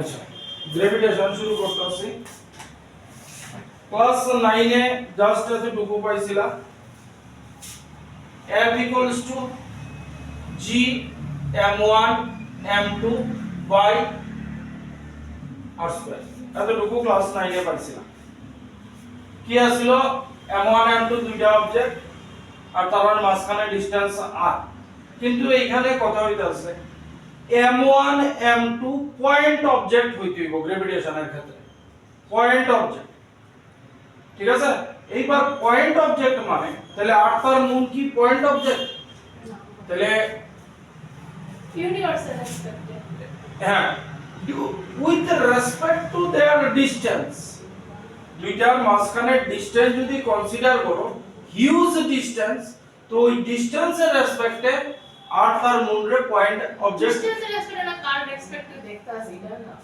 আচ্ছা, গ্র্যাভিটেশন শুরু করতেছি। ক্লাস 9 এ জাস্ট এতটুকু পাইছিলাম, F equals to G m1 m2 by r square, এতটুকু ক্লাস 9 এ পাইছিলাম। কি আছিল, m1 m2 দুইটা অবজেক্ট আর তার মাঝখানে ডিসটেন্স r। কিন্তু এইখানে কথা হইতাছে m1 m2 পয়েন্ট অবজেক্ট হইতে হইব গ্র্যাভিটেশনের ক্ষেত্রে, পয়েন্ট অবজেক্ট। ঠিক আছে, এইবার পয়েন্ট অবজেক্ট মানে তাহলে r তার মূল কি পয়েন্ট অবজেক্ট? তাহলে ইউনিভার্সাল রেসপেক্ট, হ্যাঁ, with respect to their distance, দুইটার মাঝখানে ডিসটেন্স যদি কনসিডার করো, হিউজ ডিসটেন্স, তো ওই ডিসটেন্সের রেসপেক্টে r তার মূলরে পয়েন্ট অবজেক্ট। ডিসটেন্সের রেসপেক্টে না কার রেসপেক্টে দেখতে আসি এটা না,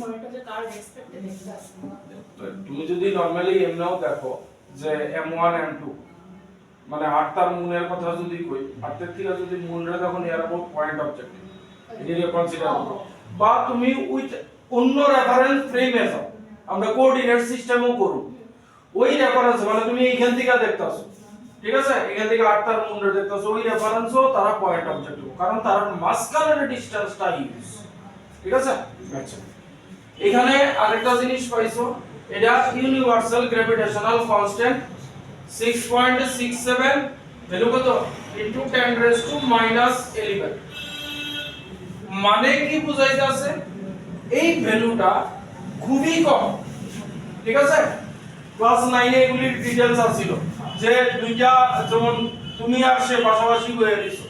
পয়েন্টটা যে কার রেসপেক্টে দেখতে আসি। তুমি যদি নরমালি এমনাও দেখো যে m1 m2 মানে r তার মূলের কথা যদি কই, r এর থেকে যদি মূলরে তখন এর উপর পয়েন্ট অবজেক্ট এটাকে কনসিডার করো, বা তুমি উইথ অন্য রেফারেন্স ফ্রেমে যাও, আমরা কোঅর্ডিনেট সিস্টেমও করব, ওই রেফারেন্স মানে তুমি এইখান থেকে দেখতাছো, ঠিক আছে, এখান থেকে r তার মূলরে দেখতাছো, ওই রেফারেন্সও তারা পয়েন্ট অবজেক্ট, কারণ তার মাঝখানের ডিসটেন্সটা হিউজ। ঠিক আছে, আচ্ছা, এখানে আরেকটা জিনিস পাইছো, এটা ইউনিভার্সাল গ্র্যাভিটেশনাল কনস্ট্যান্ট 6.67 ভ্যালু কত ইনটু 10⁻⁻11। মানে কি বুঝাইতাছে, এই ভ্যালুটা খুবই কম। ঠিক আছে, ক্লাস 9 এ এগুলির ডিটেইলস আছিল যে দুইটা যেমন তুমি আর সে পাশাপাশি হয়ে গেছো,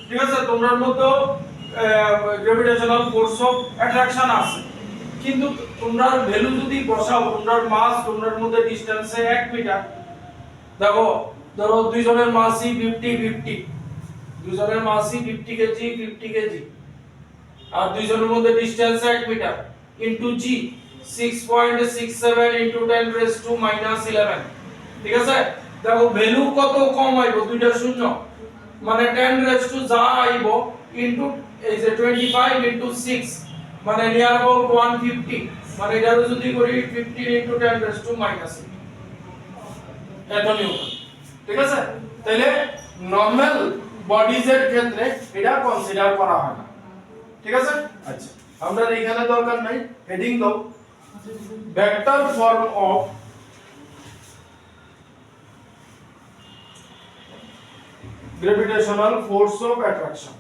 ঠিক আছে, তোমার মধ্যে গ্র্যাভিটেশনাল ফোর্স অফ অ্যাট্রাকশন আছে, কিন্তু তোমরা ভ্যালু যদি বসাও, তোমরার মাস তোমরার মধ্যে ডিসটেন্সে 1 মিটার, দেখো ধরো দুইজনের মাসই 50 দুইজনের মাসই 50 কেজি 50 কেজি, আর দুইজনের মধ্যে ডিসটেন্স 1 মিটার ইনটু জি 6.67 ইনটু 10⁻⁻11। ঠিক আছে, দেখো ভ্যালু কত কম আইব, দুইটা শূন্য, মানে 10 যা আইব ইনটু এই যে 25 ইনটু 6 মানে নিয়ার अबाउট 150, মানে এটা যদি করি 15 ইনটু 10⁻⁻8 এত নিউটন। ঠিক আছে, তাহলে নরমাল বডিজের ক্ষেত্রে এটা কনসিডার করা হয় না। ঠিক আছে, আচ্ছা, আমরা এখানে দরকার নাই, হেডিং দাও, vector form of gravitational force of attraction।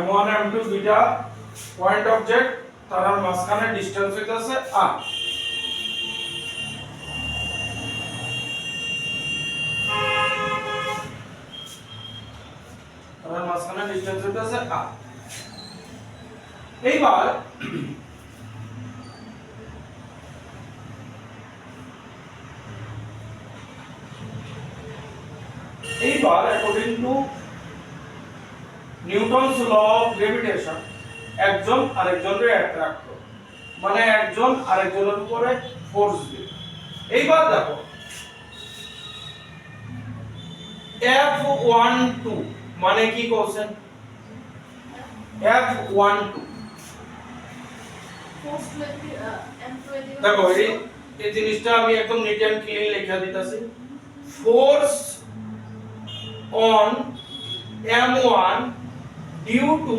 m1 m2 দুইটা পয়েন্ট অবজেক্ট, তার মাঝখানে ডিসটেন্স হইতাছে r। তার মাঝখানে ডিসটেন্স হইতাছে r। এইবার according to Newton's law of gravitation, একজন আরেকজনের অ্যাট্রাক্ট করে, মানে একজন আরেকজনের উপরে ফোর্স দিবে। এইবার দেখো F12 মানে কি question, F12 force to M20 দেখো এই জিনিসটা আমি একদম নিট এন্ড ক্লিন লেখা দিতাছি, force on M1 due to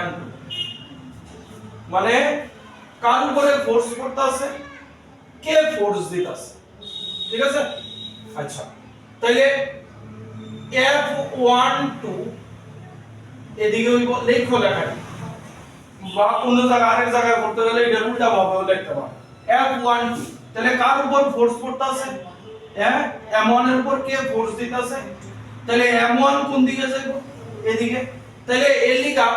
M2, মানে কার উপরে ফোর্স করতেছে, কে ফোর্স দিতেছে। ঠিক আছে, আচ্ছা, তাহলে F12 এদিকে হইব, লেখো লেখা বা কোন জায়গা আরেক জায়গায় করতে গেলে এটা উল্টা ভাবেও লিখতে পারো। F12 তাহলে কার উপর ফোর্স করতেছে, হ্যাঁ m1 এর উপর কে ফোর্স দিতেছে তাহলে m1 কোন দিকে যাবে এদিকে তাহলে এর লিগা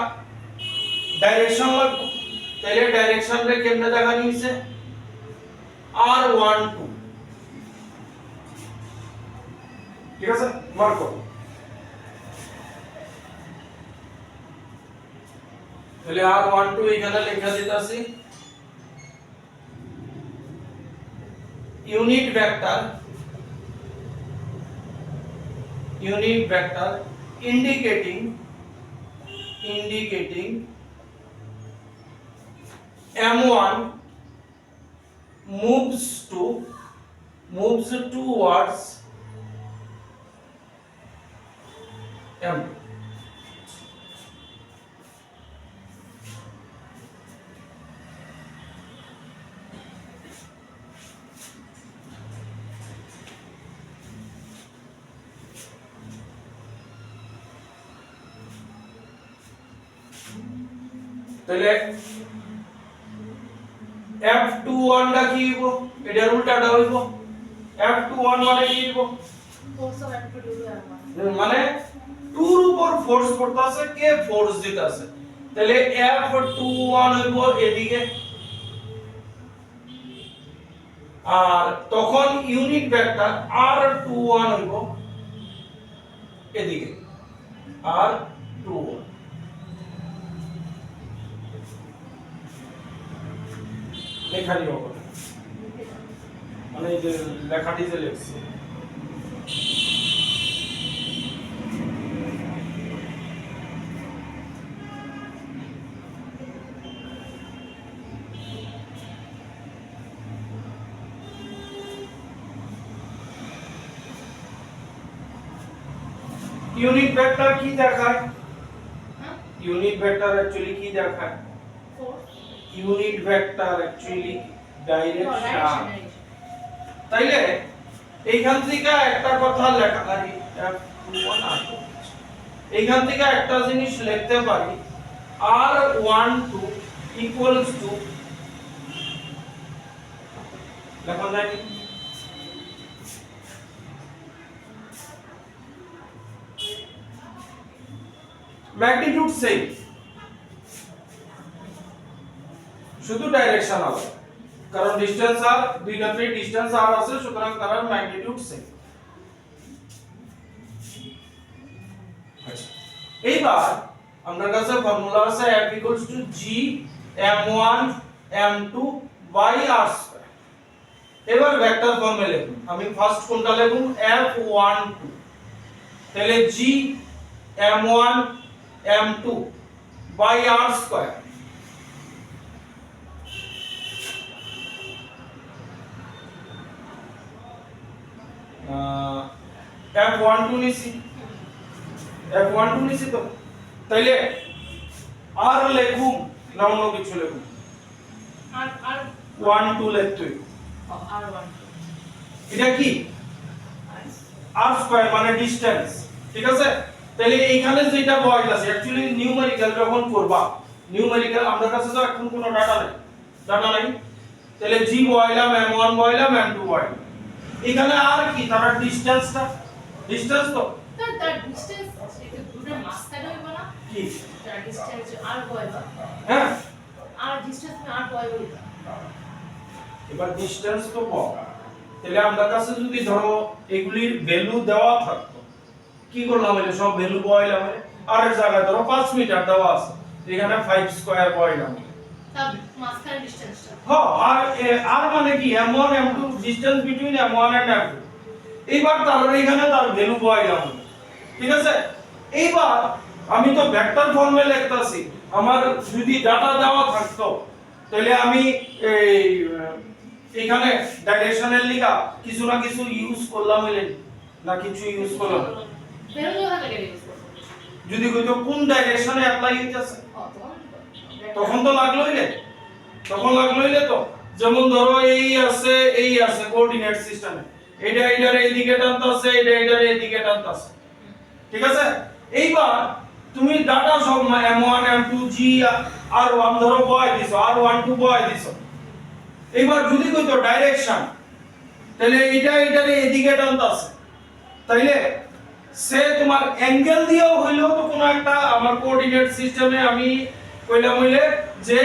ডাইরেকশন লাগবে তাহলে ডাইরেকশন রে কেমনে দেখানি হইছে r12 ঠিক আছে মার্ক করো তাহলে r12 এখানে লেখা দিতাছি unit vector indicating m1 moves towards m তাহলে F21 টা কি হইব এটার উল্টাটা হইব F21 মানে কি হইব ফোর্স অফ অ্যাটিটিউড হবে মানে 2 এর উপর ফোর্স পড়তাছে কে ফোর্স দিতাছে তাহলে F21 হইব এদিকে আর তখন ইউনিট ভেক্টর R21 হইব এদিকে R21 লেখাটি হবে মানে এই যে লেখাটি যে লিখছি ইউনিট ভেক্টর কি দেখায় ইউনিট ভেক্টর অ্যাকচুয়ালি কি দেখায় force unit vector actually direction তাইলে এইখান থেকে একটা কথা লেখা পারি F21 আসবে এইখান থেকে একটা জিনিস লিখতে পারি R12 equals to লেখা যায় কি ম্যাগনিটিউড সেম শুধু ডাইরেকশন আলাদা কারণ ডিসটেন্স আর দুইটাতে ডিসটেন্স আর আছে সুতরাং তার ম্যাগনিটিউড সেম আচ্ছা এইবার আমাদের কাছে ফর্মুলা আছে F = G m1 m2 by r2 এবার ভেক্টর ফর্মে লিখুন আমি ফার্স্ট কোনটা লিখুন F12 তাহলে G m1 m2 by r2 F12 নিছি তো তাইলে আর লিখুম না অন্য কিছু লিখুম আর 12 লিখতে R12 এটা কি r2 মানে ডিসটেন্স ঠিক আছে তাহলে এইখানে যেটা বয় আছে অ্যাকচুয়ালি নিউমেরিক্যাল যখন করবা নিউমেরিক্যাল আমাদের কাছে তো এখন কোনো ডাটা নাই তাহলে g বয়লাম m1 বয়লাম m2 বয়লাম এখানে আর কি তার ডিসটেন্স তো তার ডিসটেন্স এটা দুটো মাঝখানে হইব না কি তার ডিসটেন্স আর বয়বা হ্যাঁ আর ডিসটেন্স আর বয়বা এবার ডিসটেন্স তো কম তাহলে আমাদের কাছে যদি ধরো এগুলির ভ্যালু দেওয়া থাকতো কি করলাম এটা সব ভ্যালু বয়লাম আর এর জায়গায় ধরো 5 মিটার দেওয়া আছে এখানে 5 স্কয়ার বয়লাম তার মাঝখানে ডিসটেন্সটা হ্যাঁ আর মানে কি m1 m2 distance between m1 and m2 এইবার তার এখানে তার ভ্যালু বয়লাম ঠিক আছে এইবার আমি তো ভেক্টর ফর্মে লিখতাছি আমার যদি ডাটা দেওয়া থাকতো তাহলে আমি এখানে ডাইরেকশনের লিগা কিছু না কিছু ইউজ করলাম না কিছু ইউজ করলাম বেরো জায়গা থেকে ইউজ করব যদি কইতো কোন ডাইরেকশনে অ্যাপ্লাই হইতাছে তখন তো লাগলোইলে তো যেমন ধরো এই আছে কোঅর্ডিনেট সিস্টেমে এটা এটার এইদিকে টানতাছে এটা এটার এইদিকে টানতাছে ঠিক আছে এইবার তুমি ডাটা সব m1 m2 g r1 ধরো বয় দিছো r12 বয় দিছো এইবার যদি কইতো ডাইরেকশন তাহলে এটারে এদিকে টানতে আছে, তাইলে সে তোমার অ্যাঙ্গেল দিয়েও হইলো তো কোনো একটা আমার কোঅর্ডিনেট সিস্টেমে আমি কইলাম হইলে যে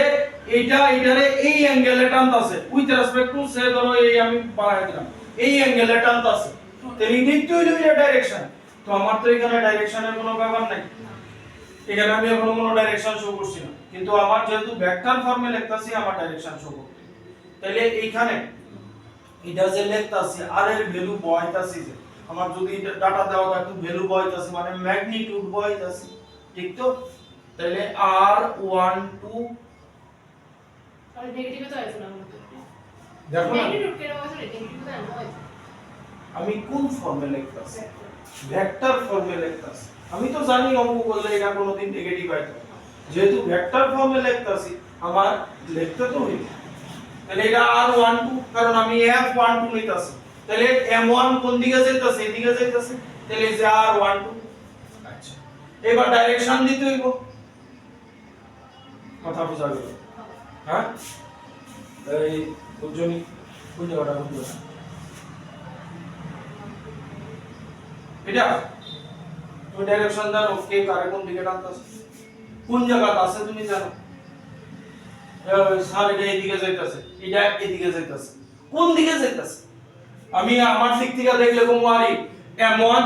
এটারে এই অ্যাঙ্গেলে টানতে আছে উইথ রেসপেক্ট টু সে ধরো এই আমি বাড়াই দিলাম এই অ্যাঙ্গেলে টানতে আছে, তাহলে এটাই তো হইলো এটা ডাইরেকশন। তো আমার তো এখানে ডাইরেকশনের কোনো ব্যাপার নাই, এখানে আমি এখনো কোনো ডাইরেকশন শো করছি না, কিন্তু আমার যেহেতু ভেক্টর ফর্মে লিখতাছি আমার ডাইরেকশন শো করবে। তাহলে এইখানে এটা যে লিখতাছি আর এর ভ্যালু বসাইতাছি, যে আমার যদি এটা ডাটা দেওয়া থাকে ভ্যালু বসাইতাছি মানে ম্যাগনিটিউড বসাইতাছি, ঠিক তো? তাহলে r12 আর নেগেটিভে তো আছে না দেখো না নেগেটিভ কেন আছে নেগেটিভ তো আছে আমি কোন ফর্মে লিখতাছি, ভেক্টর ফর্মে লিখতাছি। আমি তো জানি অঙ্ক করলে এটা কোনোদিন নেগেটিভ আইতো, যেহেতু ভেক্টর ফর্মে লিখতাছি আমার লিখতে তো হইবে। তাহলে এটা r12 কারণ আমি f12 নিতাছি, তাহলে m1 কোন দিকে যাইতাছে, এদিকে যাইতাছে, তাহলে এই যে r12। আচ্ছা এবার ডাইরেকশন দিতে হইব, কথা বোঝা গেল? হ্যাঁ এই বুঝনি কোন জায়গাটা বুঝলো না এটা তুমি ডাইরেকশন জানো কে কারে কোন দিকে টানতাছে, কোন জায়গাটা আছে তুমি জানো? স্যার এটা এদিকে যাইতাছে, এটা এদিকে যাইতাছে, কোন দিকে যাইতাছে? আমি আমার দিক থেকে দেখলে কোন আরি m1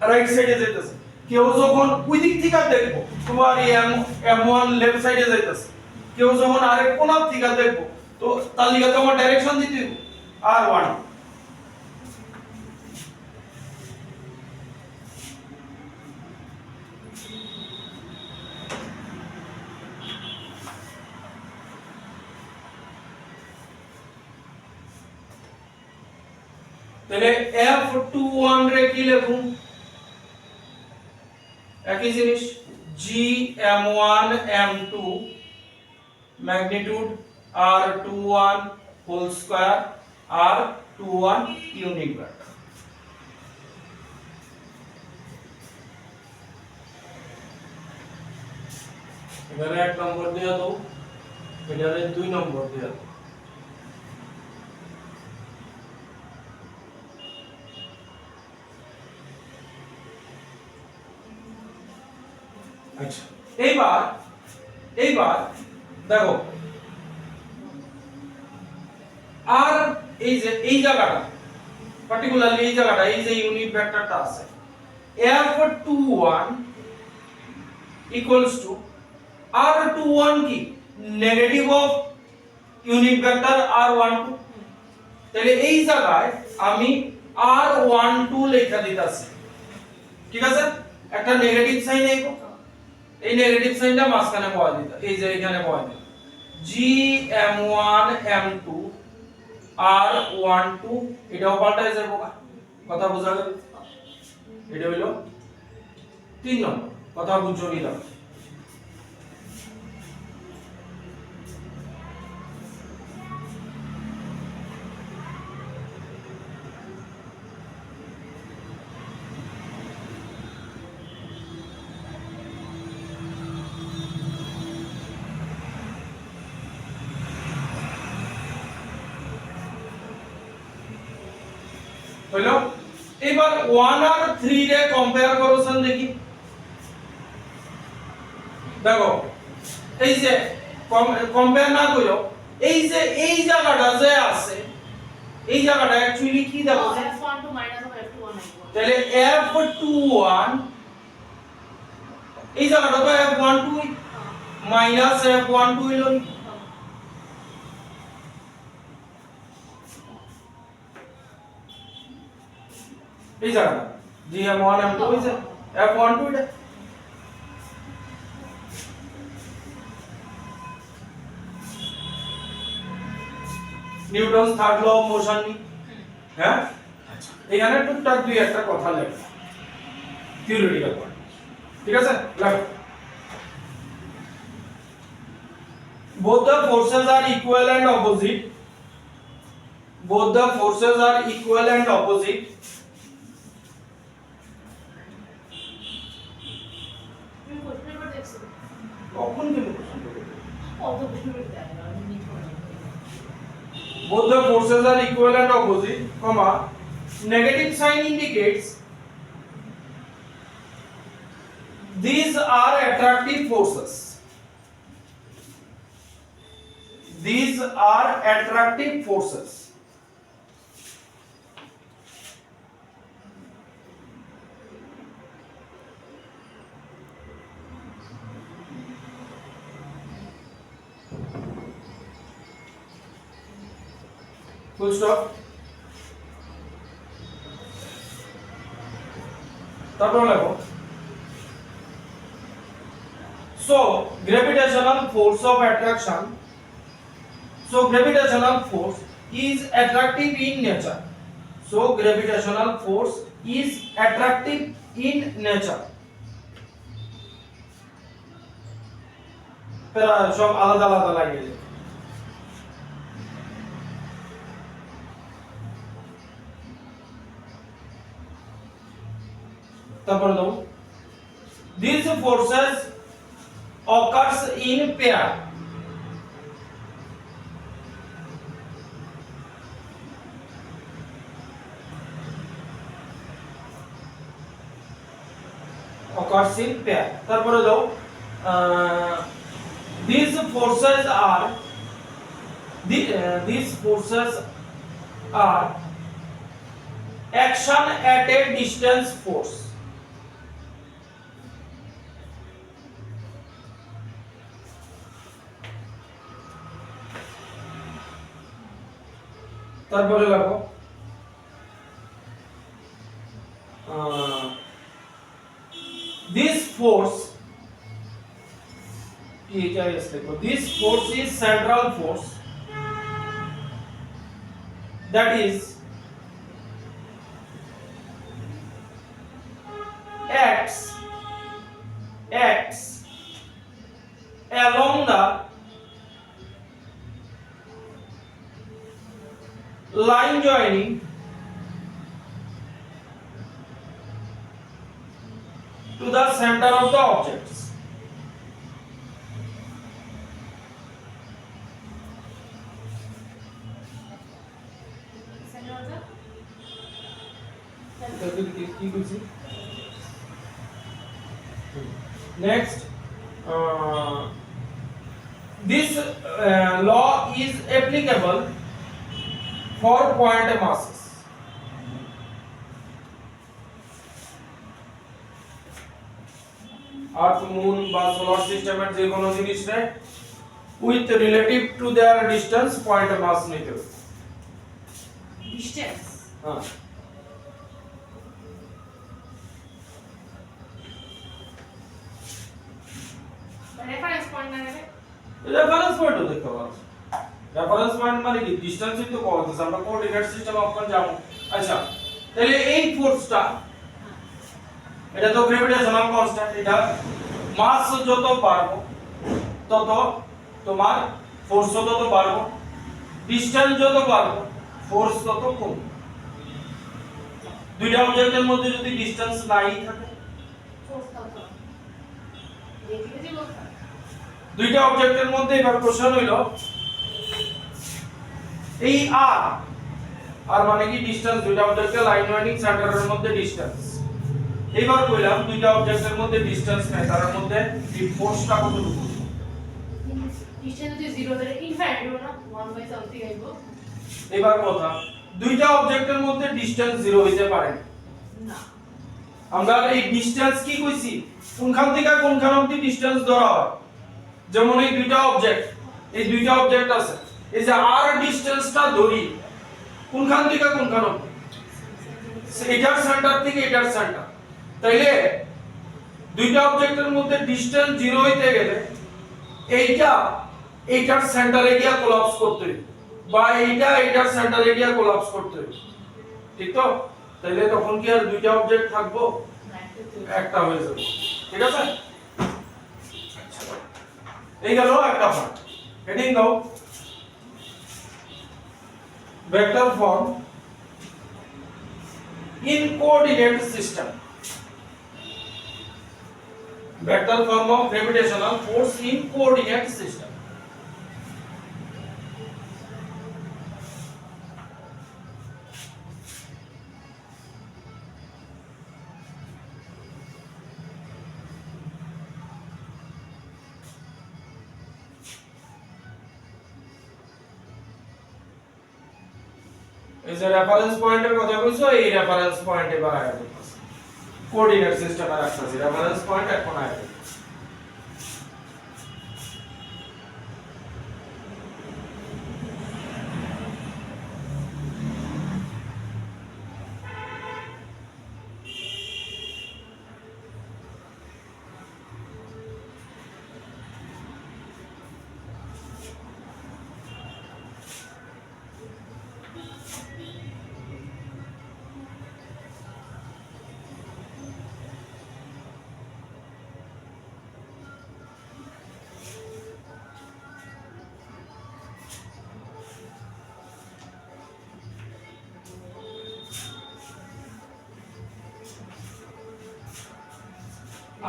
রাইট সাইডে যাইতাছে, কেউ যখন ওই দিক থেকে দেখবো তোমার এই m1 লেফট সাইডে যাইতাছে, কেউ যখন আরেক কোণার থেকে দেখবো তো তার লিগে তো আমার ডাইরেকশন দিতে হবে r1। তাহলে f21 রে কি লিখুন? একই জিনিস gm1 m2 magnitude r21 whole square r21 unit vector. এবারে 1 নম্বর দিয়ে দাও, এটারে 2 নম্বর দিয়ে দাও। আচ্ছা এইবার দেখো আর এই যে এই জায়গাটা পার্টিকুলারলি এই জায়গাটা এই যে ইউনিট ভেক্টরটা আছে f21 ইকুয়ালস টু r21 কি negative of unit vector r12, তাহলে এই জায়গায় আমি r12 লেখা দিতাছি, ঠিক আছে? একটা নেগেটিভ সাইন আইবো, এই নেগেটিভ সাইনটা মাঝখানে বসাই দিতে, এই যে এখানে বসাই দিতে gm1 m2 r12 এটাও পাল্টায় যাবে, কথা বোঝা গেল? এটা হলো 3 নম্বর, কথা বুঝছো কি দাও? হলো এবার 1 আর 3 রে কম্পেয়ার করছেন দেখি, দেখো এই যে কম্পেয়ার না কইলো এই যে এই জায়গাটা যে আছে এই জায়গাটা অ্যাকচুয়ালি কি দেখো f12 মাইনাস অফ f21 তাহলে f21 এই জায়গাটা তো f12 মাইনাস f12 হলো, এই জায়গাটা gm1 m2 হইছে f12 এটা Newton's third law of motion নি, হ্যাঁ? আচ্ছা এখানে টুকটাক দুই একটা কথা লেখ থিওরিটিক্যাল পয়েন্ট, ঠিক আছে? লেখ both the forces are equal and opposite, both the forces are equal and opposite, তুমি কোশ্চেন পেপার দেখছো? কখন কেন কোশ্চেন করবে? কত কোশ্চেন পেপার দেখো আমি নিট করে both the forces are equal and opposite, comma, negative sign indicates these are attractive forces. These are attractive forces. Full stop. তারপর লেখো so gravitational force of attraction, so gravitational force is attractive in nature, so gravitational force is attractive in nature. সব আলাদা আলাদা লাগে। তারপর দাও these forces occurs in pair, occurs in pair. তারপরে দাও these forces are action at a distance force. তারপরে লেখো this force this force is central force, that is acts along the line joining to the center of the objects. Next, this law is applicable for point masses. Earth, Moon বা solar system এর যে কোনো জিনিসে with relative to their distance point mass নিতে হবে। distance হ্যাঁ reference point না নেবে রেফারেন্স পয়েন্ট দেখতে পারো। রেফারেন্স পয়েন্ট মানে কি ডিসটেন্স তো কত আছে, আমরা কোঅর্ডিনেট সিস্টেম অপশন যাব। আচ্ছা তাহলে এই ফোর্সটা এটা তো গ্র্যাভিটেশনাল কনস্ট্যান্ট, এটা মাস যত বাড়বো তত তোমার ফোর্স তত বাড়বো, ডিসটেন্স যত বাড়বো ফোর্স তত কমবে। দুইটা অবজেক্টের মধ্যে যদি ডিসটেন্স নাই থাকে, ফোর্স কত দেখলে যে বলতা দুইটা অবজেক্টের মধ্যে এবার কোশ্চেন হইল এই আর মানে কি ডিসটেন্স, দুইটা অবজেক্টের লাইন ওয়াইন্ডিং সেন্টারের মধ্যে ডিসটেন্স। এইবার কইলাম দুইটা অবজেক্টের মধ্যে ডিসটেন্স নাই, তার মধ্যে এই ফোর্সটা কতটুকু। ডিসটেন্স যদি 0 ধরে ইনফাইনাইট হবে না 1 বাই সামথিং আইবো। এবার কথা দুইটা অবজেক্টের মধ্যে ডিসটেন্স 0 হইতে পারে না, আমরা এই ডিসটেন্স কি কইছি কোনখান থেকে কোনখান অবধি ডিসটেন্স ধরা হয়। যেমন এই দুইটা অবজেক্ট আছে, এই যে আর ডিসটেন্সটা ধরি কোনখান থেকে কোনখান অবধি, এটার সেন্টার থেকে এটার সেন্টার। তাইলে দুইটা অবজেক্টের মধ্যে ডিসটেন্স 0 হইতে গেলে এইটার সেন্টারে গিয়া কোলাপস করতে হবে, বা এইটার সেন্টারে গিয়া কোলাপস করতে হবে, ঠিক তো? তাইলে তখন কি আর দুইটা অবজেক্ট থাকবো? একটা হয়ে যাবে, ঠিক আছে? এই গেল একটা পার্ট। হেডিং দাও vector form in coordinate system, vector form of gravitational force in coordinate system. এই যে রেফারেন্স পয়েন্টের কথা কইছো এই রেফারেন্স পয়েন্টে বাড়ায় দিতেছে কোঅর্ডিনেট সিস্টেমে রাখতেছি রেফারেন্স পয়েন্ট এখন আয়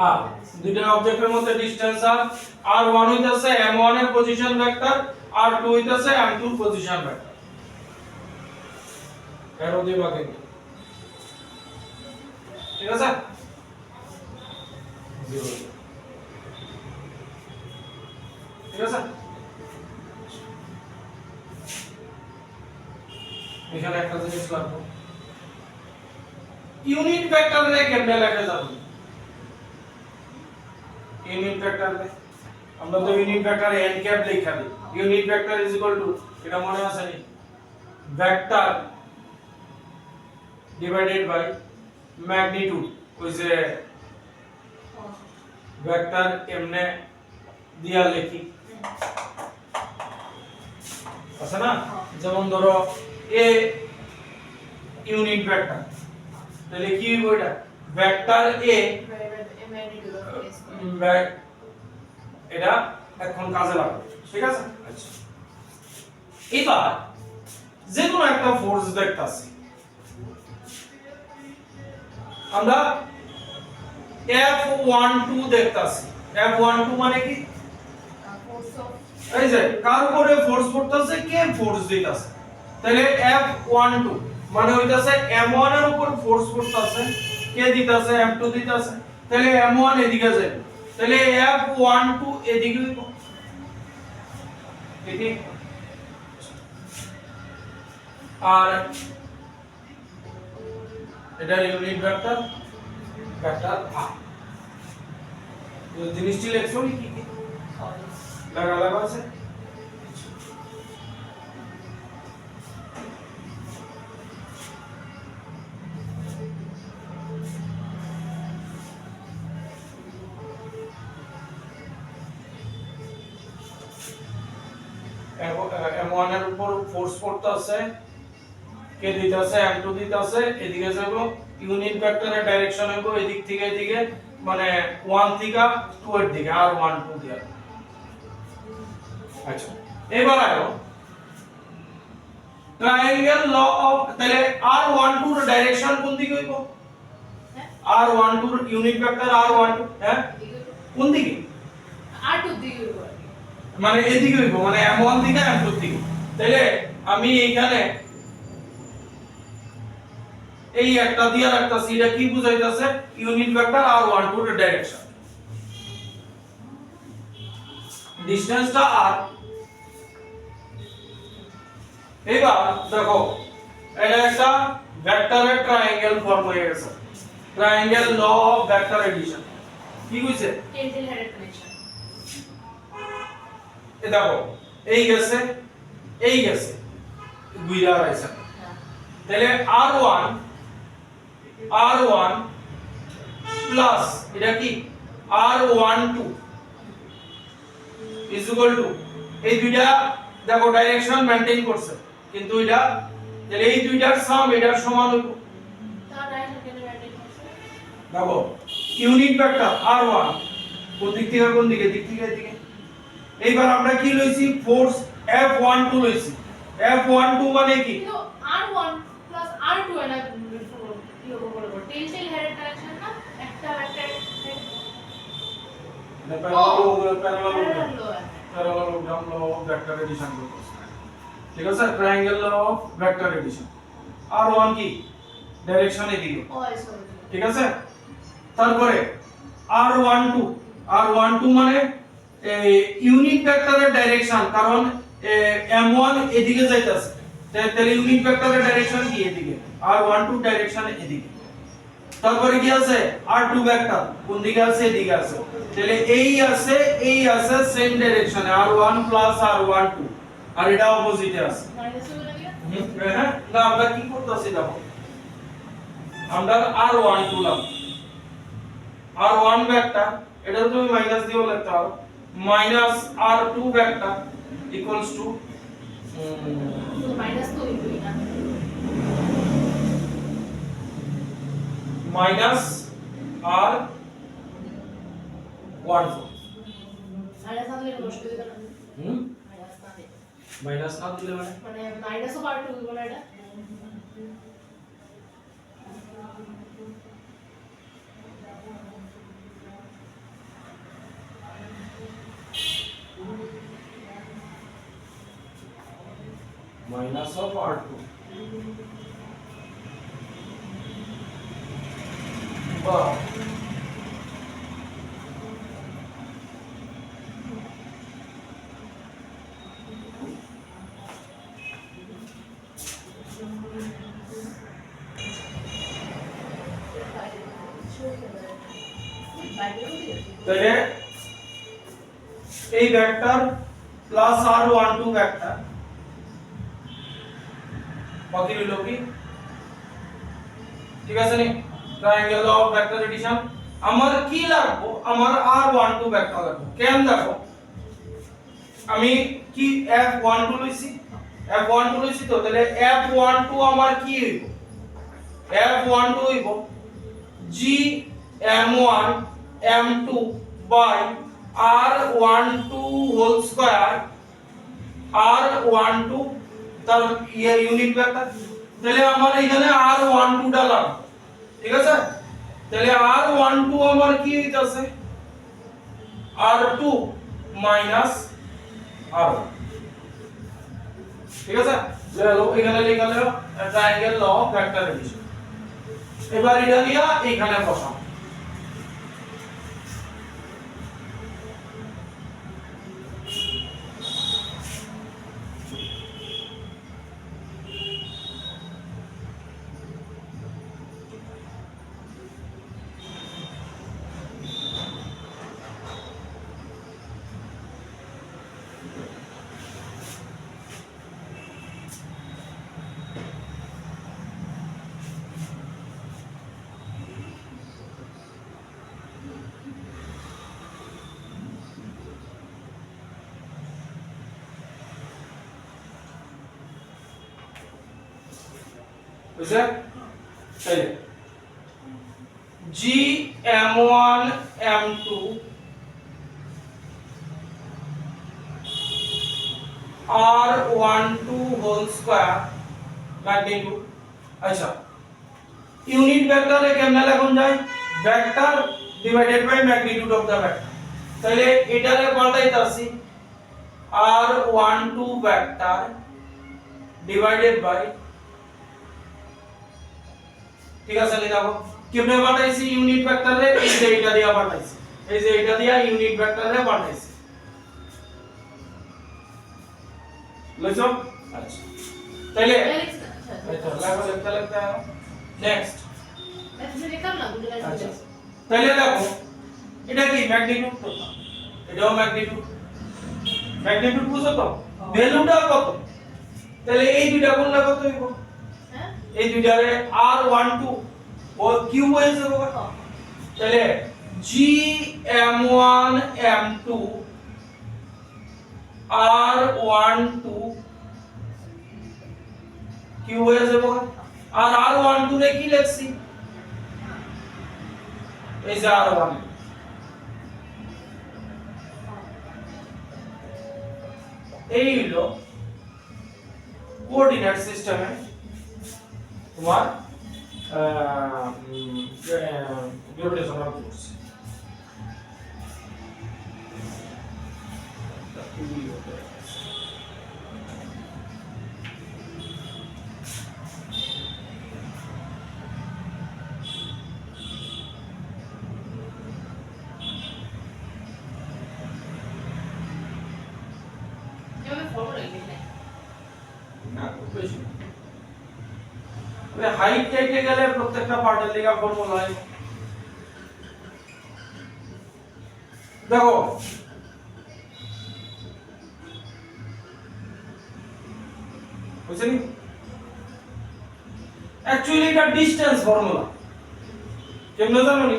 আর দুইটা অবজেক্টের মধ্যে ডিসটেন্স আর r1 হইতাছে m1 এর পজিশন ভেক্টর r2 হইতাছে m2 এর পজিশন ভেক্টর এরো দিবা কিন্তু ঠিক আছে 0 ঠিক আছে এখানে একটা জিনিস লাগবে ইউনিট ভেক্টরে কেমনে লেখা যাবে ইউনিট ভেক্টর আমরা তো ইউনিট ভেক্টর n ক্যাপ লেখা দিই unit vector is equal to এটা মনে আছে নি ভেক্টর ডিভাইডেড বাই ম্যাগনিটিউড ওই যে ভেক্টর এমনে দিয়া লিখি আছে না যেমন ধরো a ইউনিট ভেক্টর তাহলে কি হইব এটা ভেক্টর a এটা এখন কাজে লাগবে ঠিক আছে আচ্ছা এবার যে কোনো একটা ফোর্স দেখতাছি আমরা F12 দেখতাছি F12 মানে কি এই যে কার উপরে ফোর্স পড়তাছে কে ফোর্স দিতাছে তাহলে F12 মানে হইতাছে M1 এর উপর ফোর্স পড়তাছে কে দিতাছে M2 দিতাছে তাহলে M1 এদিকে যাবে তাহলে F12 এদিকে হইব ঠিক আর এটা ইউনিট ভেক্টর ভেক্টর r তো জিনিসটি লেখছো কি কি লাগা আছে M1 এর উপর ফোর্স পড়তাছে কে দিতাছে M2 দিতাছে এদিকে যাব ইউনিট ভেক্টরের ডাইরেকশন হবে এদিক থেকে এদিকে মানে 1 থেকে 2 এর দিকে r1 2 দিয়া আচ্ছা এবার আয়ো ট্রায়াঙ্গেল ল অফ তাহলে r12 এর ডাইরেকশন কোন দিকে হইব r12 এর ইউনিট ভেক্টর r12 হ্যাঁ কোন দিকে r2 দিকে হইব মানে এদিকে হইব মানে m1 দিকে m2 দিকে তাহলে আমি এইখানে এই একটা দিয়া রাখতাছি এটা কি বুঝাইতাছে ইউনিট ভেক্টর r12 এর ডাইরেকশন ডিসটেন্সটা r এবার দেখো এটা একটা ভেক্টরের ট্রায়াঙ্গেল ফর্ম হয়ে গেছে triangle law of vector addition কি কইছে টেনজেল হেডেড কানেকশন এ দেখো এই গেছে গুইরা আইছে তাহলে r1 প্লাস এটা কি r12 ইজ ইকুয়াল টু এই দুইটা দেখো ডাইরেকশন মেইনটেইন করছে কিন্তু এটা তাহলে এই দুইটার সাম এটার সমান হইব তার ডাইরেকশন কেন মেইনটেইন করছে দেখো ইউনিট ভেক্টর r1 কোন দিক থেকে কোন দিকে দিক থেকে এদিকে এইবার আমরা কি লইছি ফোর্স F12 লইছি F12 মানে কি কিন্তু r1 প্লাস r2 এনা কি হবে বলবো টেনজেল হেডেড কানেকশন না একটা vector parallelogram law of vector addition করতেছে ঠিক আছে triangle law of vector addition r1 কি ডাইরেকশন এদিকে ঠিক আছে তারপরে r12 মানে ইউনিট ভেক্টরের ডাইরেকশন কারণ m1 এদিকে যাইতাছে তাহলে ইউনিট ভেক্টরের ডাইরেকশন কি এদিকে, r12 ডাইরেকশন এদিকে। তারপরে কি আছে r2 ভেক্টর কোন দিকে আছে, এদিকে আছে। তাহলে এই আছে সেম ডাইরেকশনে r1 r12, আর এটা অপোজিটে আছে। মাইনাস হবে না কি? হ্যাঁ না, আমরা কি করতেছি দেখো, আমরা r1 তুললাম, r1 ভেক্টর এটা তুমি মাইনাস দিও লিখতে পারো, minus r2 vector equals to তো মাইনাস তো হইবই না। Minus r14। মাইনাস না দিলে নষ্ট হয়ে যাবে না। হুম মাইনাস না দিলে মাইনাস না দিলে মানে মাইনাসও পার্ট হইব না এটা। minus of r2 wow তাহলে এই ভেক্টর প্লাস r12 ভেক্টর বাকি রইল কি, ঠিক আছে নি, ট্রায়াঙ্গেল অফ ভেক্টর এডিশন। আমার কি লাগবে, আমার r12 ভেক্টর লাগবে। কেন দেখো, আমি কি f12 লইছি, তো তাহলে f12 আমার কি হইব, f12 হইব g m1 m2 by r12 whole square, r12 তার ইউনিট ভেক্টর। তাহলে আমার এখানে r12 টা লাগবে, ঠিক আছে। তাহলে r12 আমার কি হইতাছে, r2 মাইনাস r1, ঠিক আছে। চলো এখানে লেখা হলো triangle law of vector addition. এবার এটা নিয়ে এখানে বসাও। বুঝলে, তাহলে g m1 m2 r12 whole square magnitude. আচ্ছা, ইউনিট ভেক্টরে কেমনে লেখন যায়, vector divided by magnitude of the vector. তাহলে এটারে পাল্টাইতাছি r12 ভেক্টর ডিভাইডেড বাই, ঠিক আছে লিখো কেমনে পাল্টাইছি ইউনিট ভেক্টরে, এই যে এটা দিয়া পাল্টাইছি, এই যে এটা দিয়া ইউনিট ভেক্টরে পাল্টাইছি, বুঝছো। আচ্ছা তাহলে এই তো লাগো লিখতে নেক্সট। আচ্ছা তাহলে দেখো এটা কি ম্যাগনিটিউড, তো এটাও ম্যাগনিটিউড বুঝো তো, ভ্যালুটা কত, তাহলে এই দুইটা কোনটা কত হইব, এই দুইটারে r12 ও কিউ হয়ে যাবে, তাহলে g m1 m2 r12 Q হয়ে যাবে, আর r12 রে কি লিখছি, এই যে r1, এই হলো কোঅর্ডিনেট সিস্টেমে তোমার গ্র্যাভিটেশনাল ফোর্স। না খুব বেশি না। ওই হাইট টাইটে গেলে প্রত্যেকটা পার্টের লেখা ফর্মুলা হয়। দেখো বুঝছেন অ্যাকচুয়ালি এটা ডিসটেন্স ফর্মুলা কেমনে জানো নি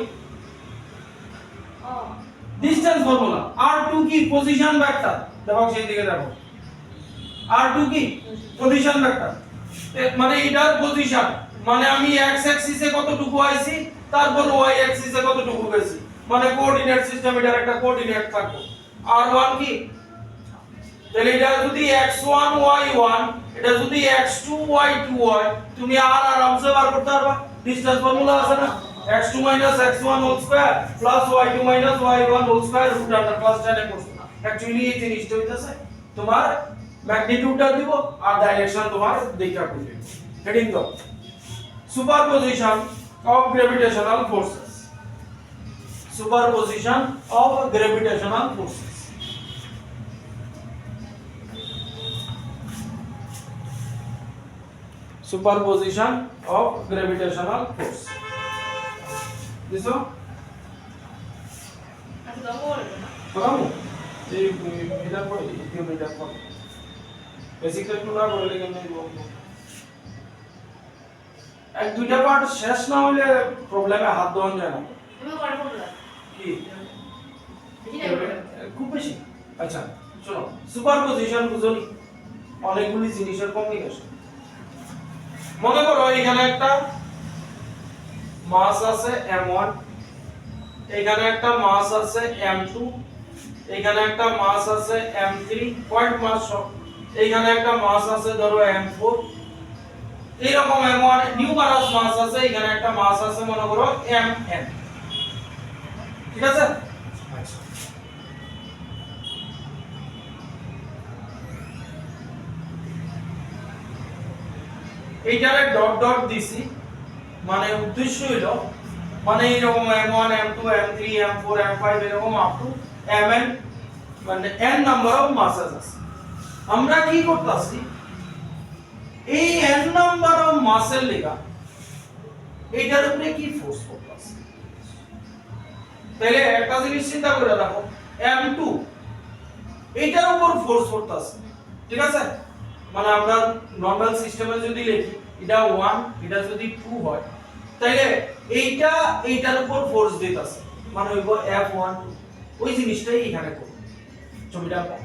ডিসটেন্স ফর্মুলা r2 কি পজিশন ভেক্টর দেখো সেই দিকে দেখো r2 কি পজিশন ভেক্টর মানে এটার পজিশন মানে আমি x অ্যাক্সিসে কতটুকু আইছি তারপর y অ্যাক্সিসে কতটুকু গেছি মানে কোঅর্ডিনেট সিস্টেম এটার একটা কোঅর্ডিনেট থাকবে r1 কি তাহলে এটা যদি x1 y1 এটা যদি x2 y2 হয় তুমি r আরামসে বার করতে পারবা ডিসটেন্স ফর্মুলা আছে না x2 x1 whole square plus y2 y1 whole square root under plus 10 এ করছো না অ্যাকচুয়ালি এই জিনিসটা হইতাছে তোমার ম্যাগনিটিউডটা দিব আর ডাইরেকশন তোমার দেখা করবে হেডিং দাও superposition of gravitational forces superposition of gravitational forces superposition of gravitational force দিছো আচ্ছা দাও বলবে না বলামু এই এটা পড়ে থিওরিটা পড়ে বেসিকটা একটু না পড়লে কেমনে বলবো এক দুইটা পার্ট শেষ না হলে প্রবলেমে হাত দেওয়া যায় না তুমি করে বললা কি বেশি টাইম লাগে খুব বেশি আচ্ছা চলো সুপারপজিশন বুঝনি অনেকগুলি জিনিসের কম্বিনেশন মনে করো এখানে একটা মাস আছে m1 এখানে একটা মাস আছে m2 এখানে একটা মাস আছে m3 পয়েন্ট মাস সব এখানে একটা মাস আছে ধরো m4 এইরকম m1 নিউমারাস মাস আছে এখানে একটা মাস আছে মনে করো mn ঠিক আছে আচ্ছা এইটারে ডট ডট দিছি মানে উদ্দেশ্য হলো মানে এরকম m1 m2 m3 m4 m5 এরকম আপ টু mn মানে n নাম্বার অফ মাসেস আছে আমরা কি করতেছি এই n নাম্বার অফ মাসের লেখা এইটার উপরে কি ফোর্স করতেছি তাহলে একটা জিনিস চিন্তা করে দেখো m2 এইটার উপর ফোর্স করতেছে ঠিক আছে মানে আমরা নরমাল সিস্টেমে যদি লিখি এটা 1 এটা যদি 2 হয় তাহলে এইটার উপর ফোর্স দিতেছে মানে হইব F1 ওই জিনিসটাই এখানে করব ছবিটা আমরা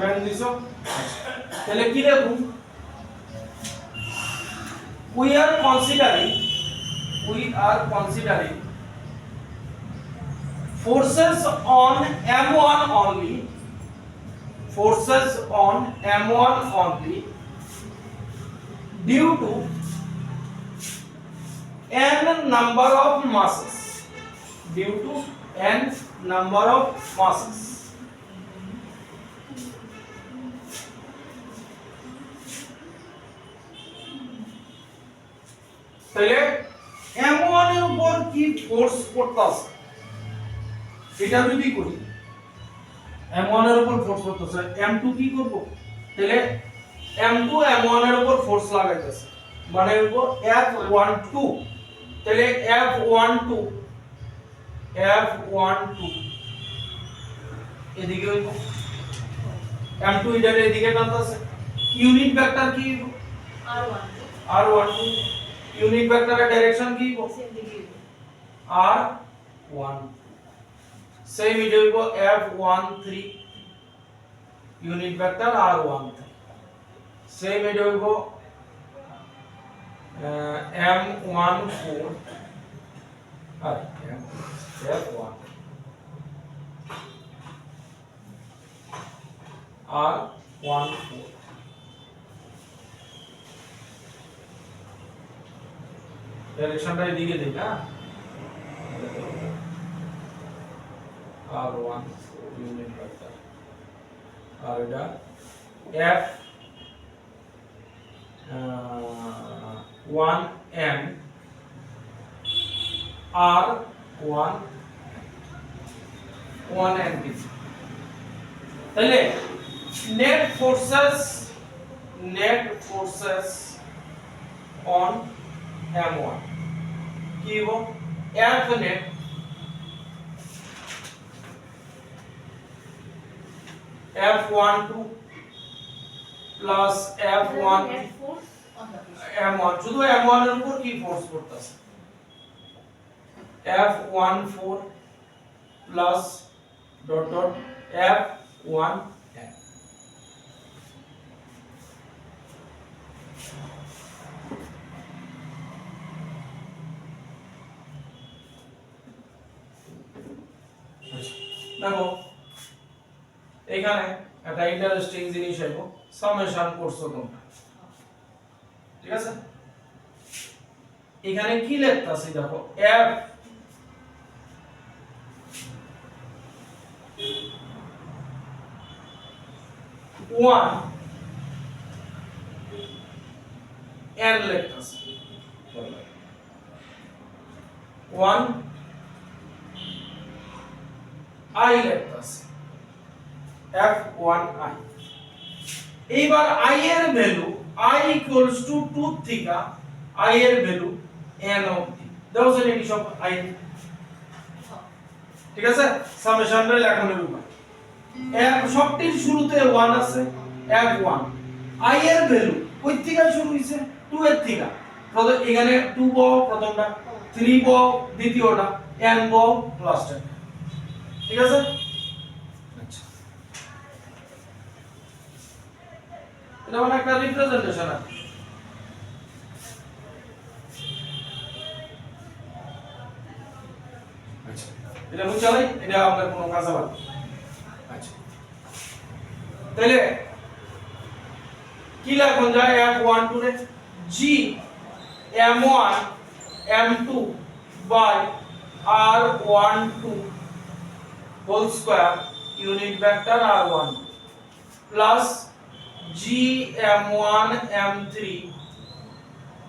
mn দিছো তাহলে কি লিখব we are considering forces on m1 only due to n number of masses তাহলে m1 এর উপর কি ফোর্স করতেছে এটা যদি করি m1 এর উপর ফোর্স করতেছে m2 কি করব তাহলে m2 m1 এর উপর ফোর্স লাগাইতেছে মানে হইব F12 তাহলে F12 এদিকে হইব m2 এটার এদিকে টানতেছে ইউনিট ভেক্টর কি হইব r1 r12 ইউনিট ভেক্টরের ডাইরেকশন কি হইব সেম দিকে r1 সেম এটা হইব F13 unit vector r13 same এটা হইব M14 আর F1 আর 1 4 ডাইরেকশনটা এদিকে দিই না আর 1 ইউনিট ভেক্টর আর এটা F 1 n আর 1 n তাহলে net forces on M1 কি হবো F net F12 plus F1 net force on the piston. M1 শুধু M1 এর উপর কি ফোর্স করতেছে F14 plus dot dot F1 n দেখো এখানে একটা ইন্টারেস্টিং জিনিস হইব সামেশন করছো তোমরা ঠিক আছে এখানে কি লিখতাছি দেখো f one n লিখতাছি 1 i লিখতাছি f1i এইবার i এর ভ্যালু i ইকুয়ালস টু 2 থেকে i এর ভ্যালু n অবধি দাও জানি কি সব i ঠিক আছে সামেশনটা লেখানোর উপায় f সবটির শুরুতে 1 আছে f1 i এর ভ্যালু কই থেকে শুরু হইছে 2 এর থেকে প্রথম এখানে 2 পাও প্রথমটা 3 পাও দ্বিতীয়টা n পাও লাস্টে ঠিক আছে আচ্ছা এটা মানে একটা রিপ্রেজেন্টেশন আছে আচ্ছা এটা মুছে চালাই এটা আপনার কোনো কাজ হবে আচ্ছা তাহলে কি লিখুন যায় f12 রে g m1 m2 by r12 whole square unit vector r1 plus g m1 m3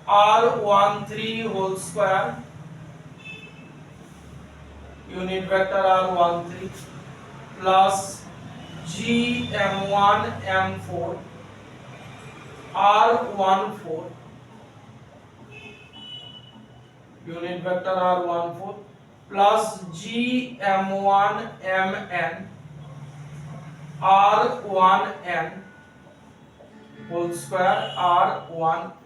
r13 whole square unit vector r13 plus g m1 m4 r14 unit vector r14 plus g m1 mn r1n whole square r1n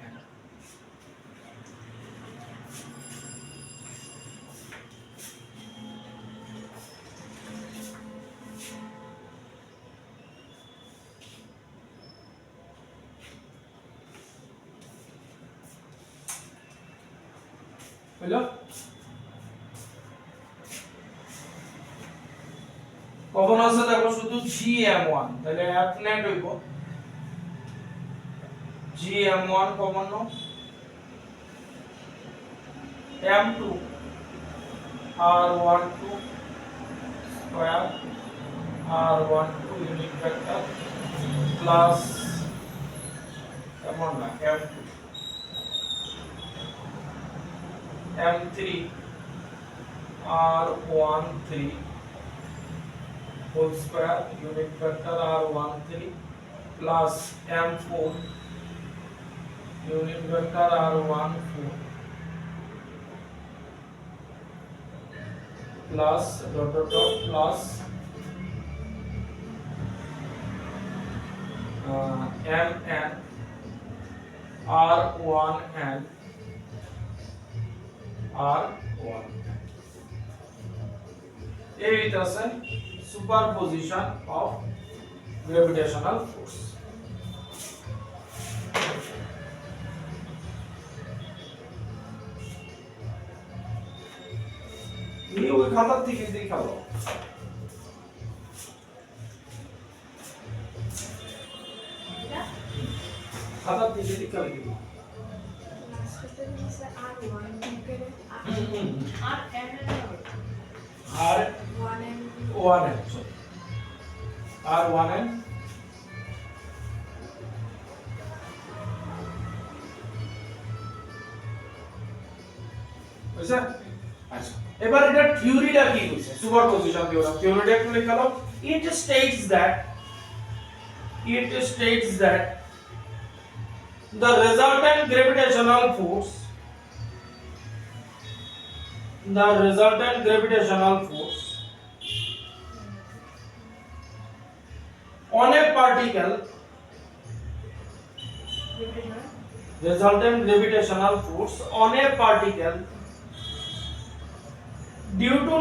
হলো কখন আছে দেখো শুধু gm1 তাহলে f net হইব gm1 common নাও m2 r12 square r12 unit vector plus common না m2 m3 r13 whole square unit vector r13 plus m4 unit vector r14 plus dot dot dot plus mn r1n r1 it is a superposition of gravitational force এই ওই খাতার থেকে দেখাবো এটা খাতার থেকে দেখাবো লাস্টটা দিছে R1 থেকে আর n আর 1n 1n আর 1n বুঝছেন আচ্ছা এবার এটা থিওরিটা কি কইছে সুপারপজিশন থিওরিটা একটু লেখা দাও it states that the resultant gravitational force on a particle resultant gravitational force on a particle due to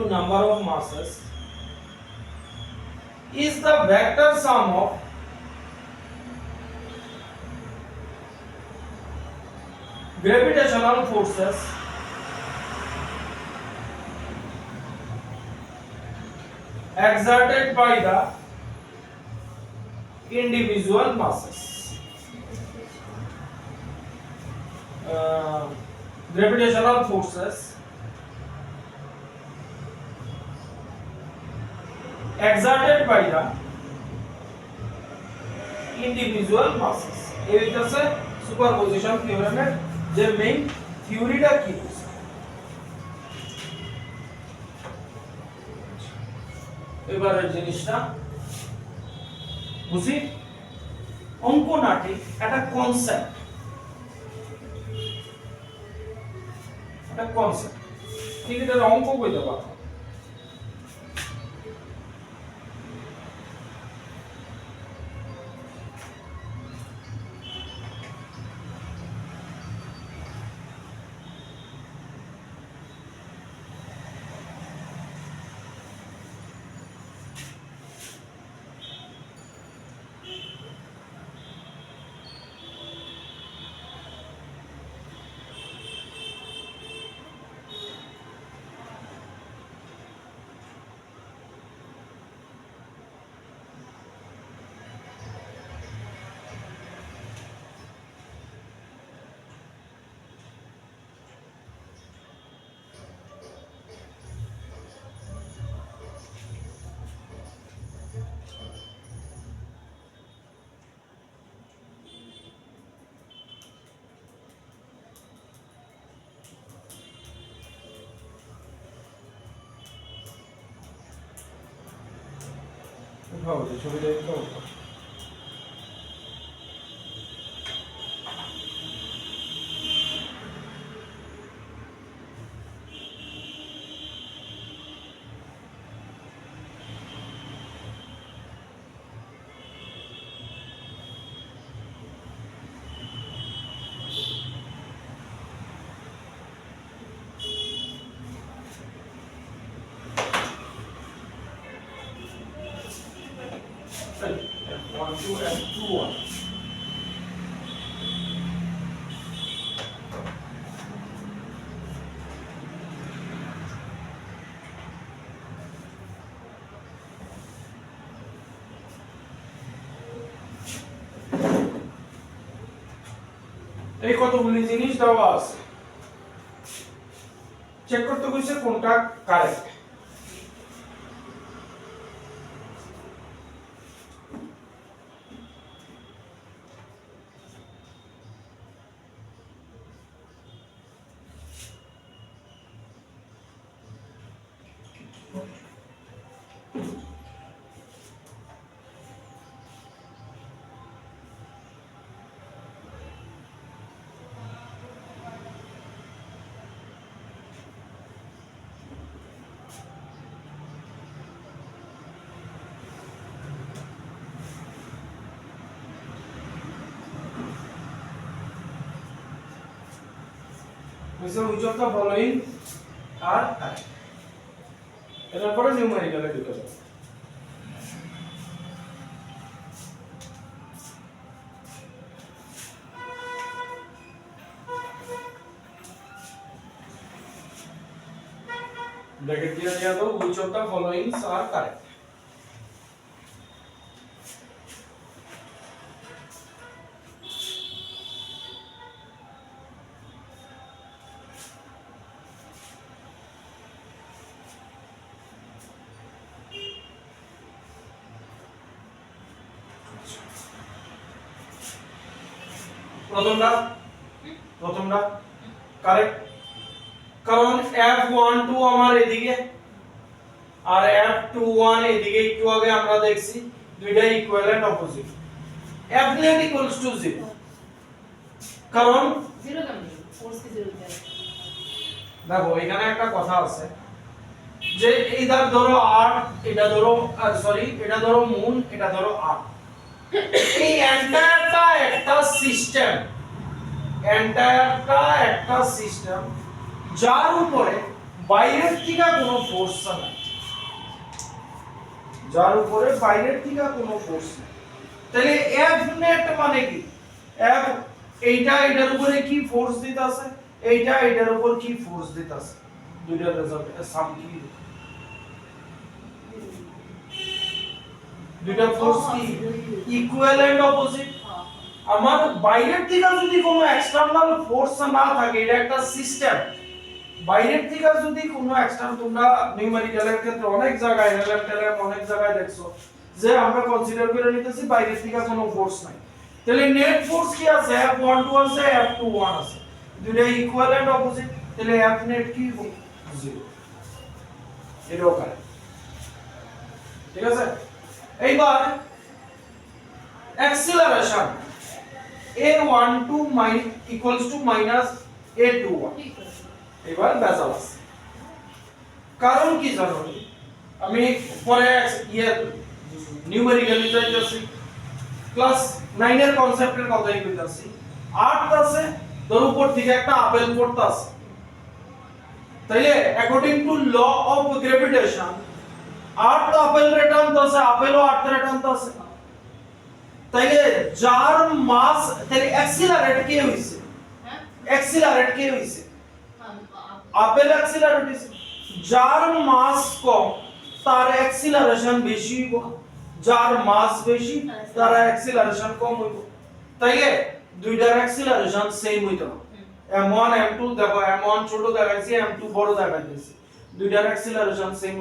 number of masses is the vector sum of gravitational forces exerted by the individual masses. Gravitational forces exerted by the individual masses. এই হচ্ছে superposition থিওরেমের যে main থিওরিটা কি বলছে এবারের জিনিসটা বুঝি অঙ্ক নাটে একটা কনসেপ্ট ঠিক আছে অঙ্ক কইতে পারো উঠাও যে ছবিটা একটু উঠাও F1 2 F2 1 এই কতগুলি জিনিস দেওয়া আছে চেক করতে কইছে কোনটা correct which of the following are correct এটার পরে নিউমেরিক্যালে ঢুকে যাও ব্র্যাকেট দিয়ে দেয়া দাও which of the following are correct প্রথমটা কারেক্ট কারণ F12 আমার এদিকে আর F21 এদিকে একটু আগে আমরা দেখছি দুইটা equivalent opposite F net equals to 0 কারণ 0 কেন ফোর্স কি 0 দেয় দেখো এখানে একটা কথা আছে যে এইদার ধরো আর এটা ধরো সরি এটা ধরো মুন এটা ধরো আর এই এন্টায়ারটা একটা সিস্টেম যার উপরে বাইরের থেকে কোনো ফোর্স নাই তাহলে F net মানে কি F এইটা এটার উপরে কি ফোর্স দিতাছে এইটা এটার উপর কি ফোর্স দিতাছে দুইটা রেজাল্ট সাম কি দুইটা ফোর্স কি ইকুইভ্যালেন্ট অপোজিট আমার বাইরের থেকে যদি কোনো এক্সটারনাল ফোর্স না থাকে এটা একটা সিস্টেম বাইরের থেকে যদি কোনো এক্সটারনাল তোমরা নিউমেরিক্যালের ক্ষেত্রে অনেক জায়গায় এলএমএল অনেক জায়গায় দেখছো যে আমরা কনসিডার করে নিতেছি বাইরের থেকে কোনো ফোর্স নাই তাহলে নেট ফোর্স কি আছে F12 আছে F21 আছে দুইটা ইকুইভ্যালেন্ট অপোজিট তাহলে F net কি 0 এটাও কারেক্ট ঠিক আছে এইবার acceleration A12 equals to minus A21 এবার বেজাল আছে কারণ কি জানো আমি পরে নিউমেরিক্যালি যাইতেছি ক্লাস 9 এর কনসেপ্টের কথাই কইতাছি 8 আছে তোর উপর থেকে একটা আপেল পড়তাছে তাইলে according to law of gravitation 8 apple return আছে আপেলও 8 রিটার্ন আছে তাইলে যার মাস তাইলে অ্যাক্সিলারেট কে হইছে অ্যাক্সিলারেট কে হইছে আপেল অ্যাক্সিলারেট হইছে যার মাস কম তার অ্যাক্সিলারেশন বেশি হইব যার মাস বেশি তার অ্যাক্সিলারেশন কম হইব তাইলে দুইটার অ্যাক্সিলারেশন সেম হইতো না m1 m2 দেখো m1 ছোট দেখাইছি m2 বড় দেখাইছি দুইটার অ্যাক্সিলারেশন সেম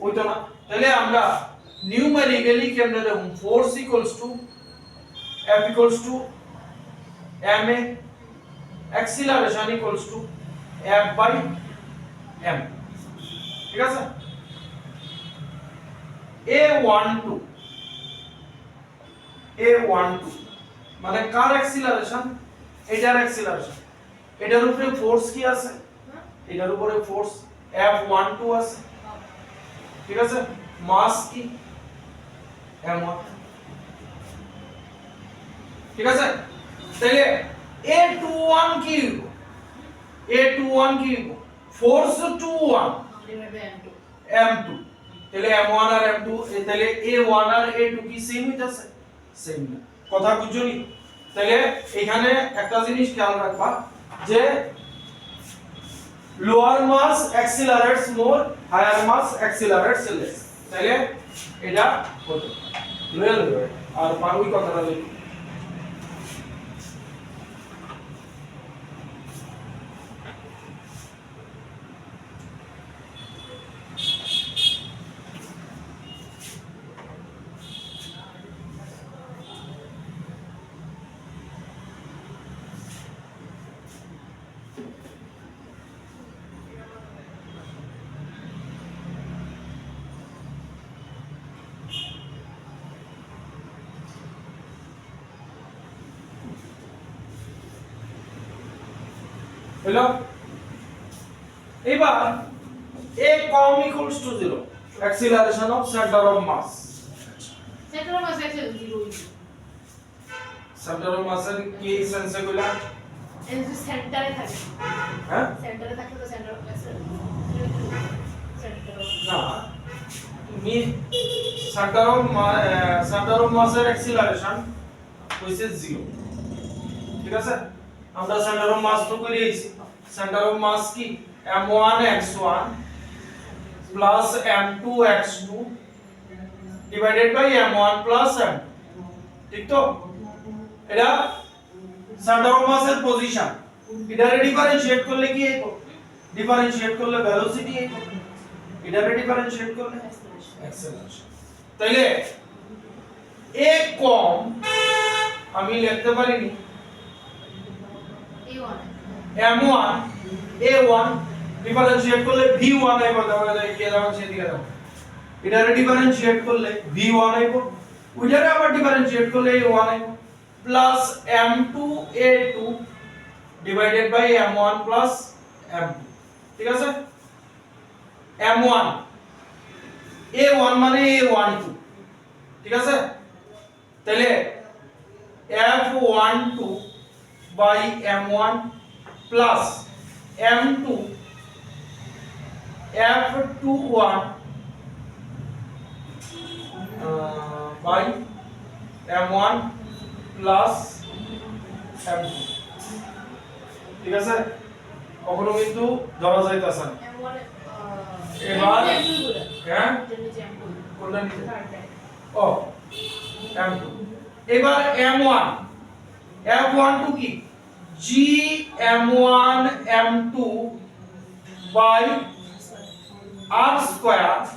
হইতো না তাহলে আমরা numerically কেমনে দেখুন force equals to F equals to ma acceleration equals to F by m ঠিক আছে A12 মানে কার অ্যাক্সিলারেশন এটার অ্যাক্সিলারেশন এটার উপরে ফোর্স কি আছে এটার উপরে ফোর্স F12 আছে ঠিক আছে মাস কি m1 ঠিক আছে তাহলে A21 কি ফোর্স 21 m2 তাহলে m1 আর m2 তাহলে A1 আর A2 কি সেম হইতাছে সেম না কথা বুঝছনি তাহলে এখানে একটা জিনিস খেয়াল রাখবা যে লোয়ার মাস অ্যাক্সিলারেটস মোর হায়ার মাস অ্যাক্সিলারেটস লেস তাহলে এটা হতো লয়ে লইবে আর ওই কথাটা লিখি হলো এবার a com equals to 0 acceleration of center of mass center mass accel 0 center of mass এর কি সেন্সে কইলা এই যে সেন্টারে থাকে হ্যাঁ সেন্টারে থাকলে তো সেন্টার অফ এক্সেল না তুমি সেন্টার অফ মাস এর অ্যাক্সিলারেশন হইছে 0 ঠিক আছে আমরা সেন্টার অফ মাস তো কইছি সেন্টার অফ মাস কি m1 x1 plus m2 x2 divided by m1 plus m2 ঠিক তো এটা সেন্টার অফ মাসের পজিশন এটারে ডিফারেন্সিয়েট করলে কি হইব ডিফারেন্সিয়েট করলে ভেলোসিটি হইব এটারে ডিফারেন্সিয়েট করলে অ্যাক্সেলারেশন তাইলে a কম আমি লিখতে পারিনি m1 a1 ডিফারেন্সিয়েট করলে v1 আইব তাহলে কি দাও সেদিকে দাও এটারে ডিফারেন্সিয়েট করলে v1 আইব ওইটারে আবার ডিফারেন্সিয়েট করলে a1 আইব plus m2 a2 divided by m1 plus m2 ঠিক আছে m1 a1 মানে a12 ঠিক আছে তাহলে f12 by m1 plus m2 f21 by m1 plus m2 ঠিক আছে কখনো কিন্তু ধরা যাইতাছে না এবার হ্যাঁ কোনটা নিতে ও m2 এবার m1 f12 কি g m1 m2 by r square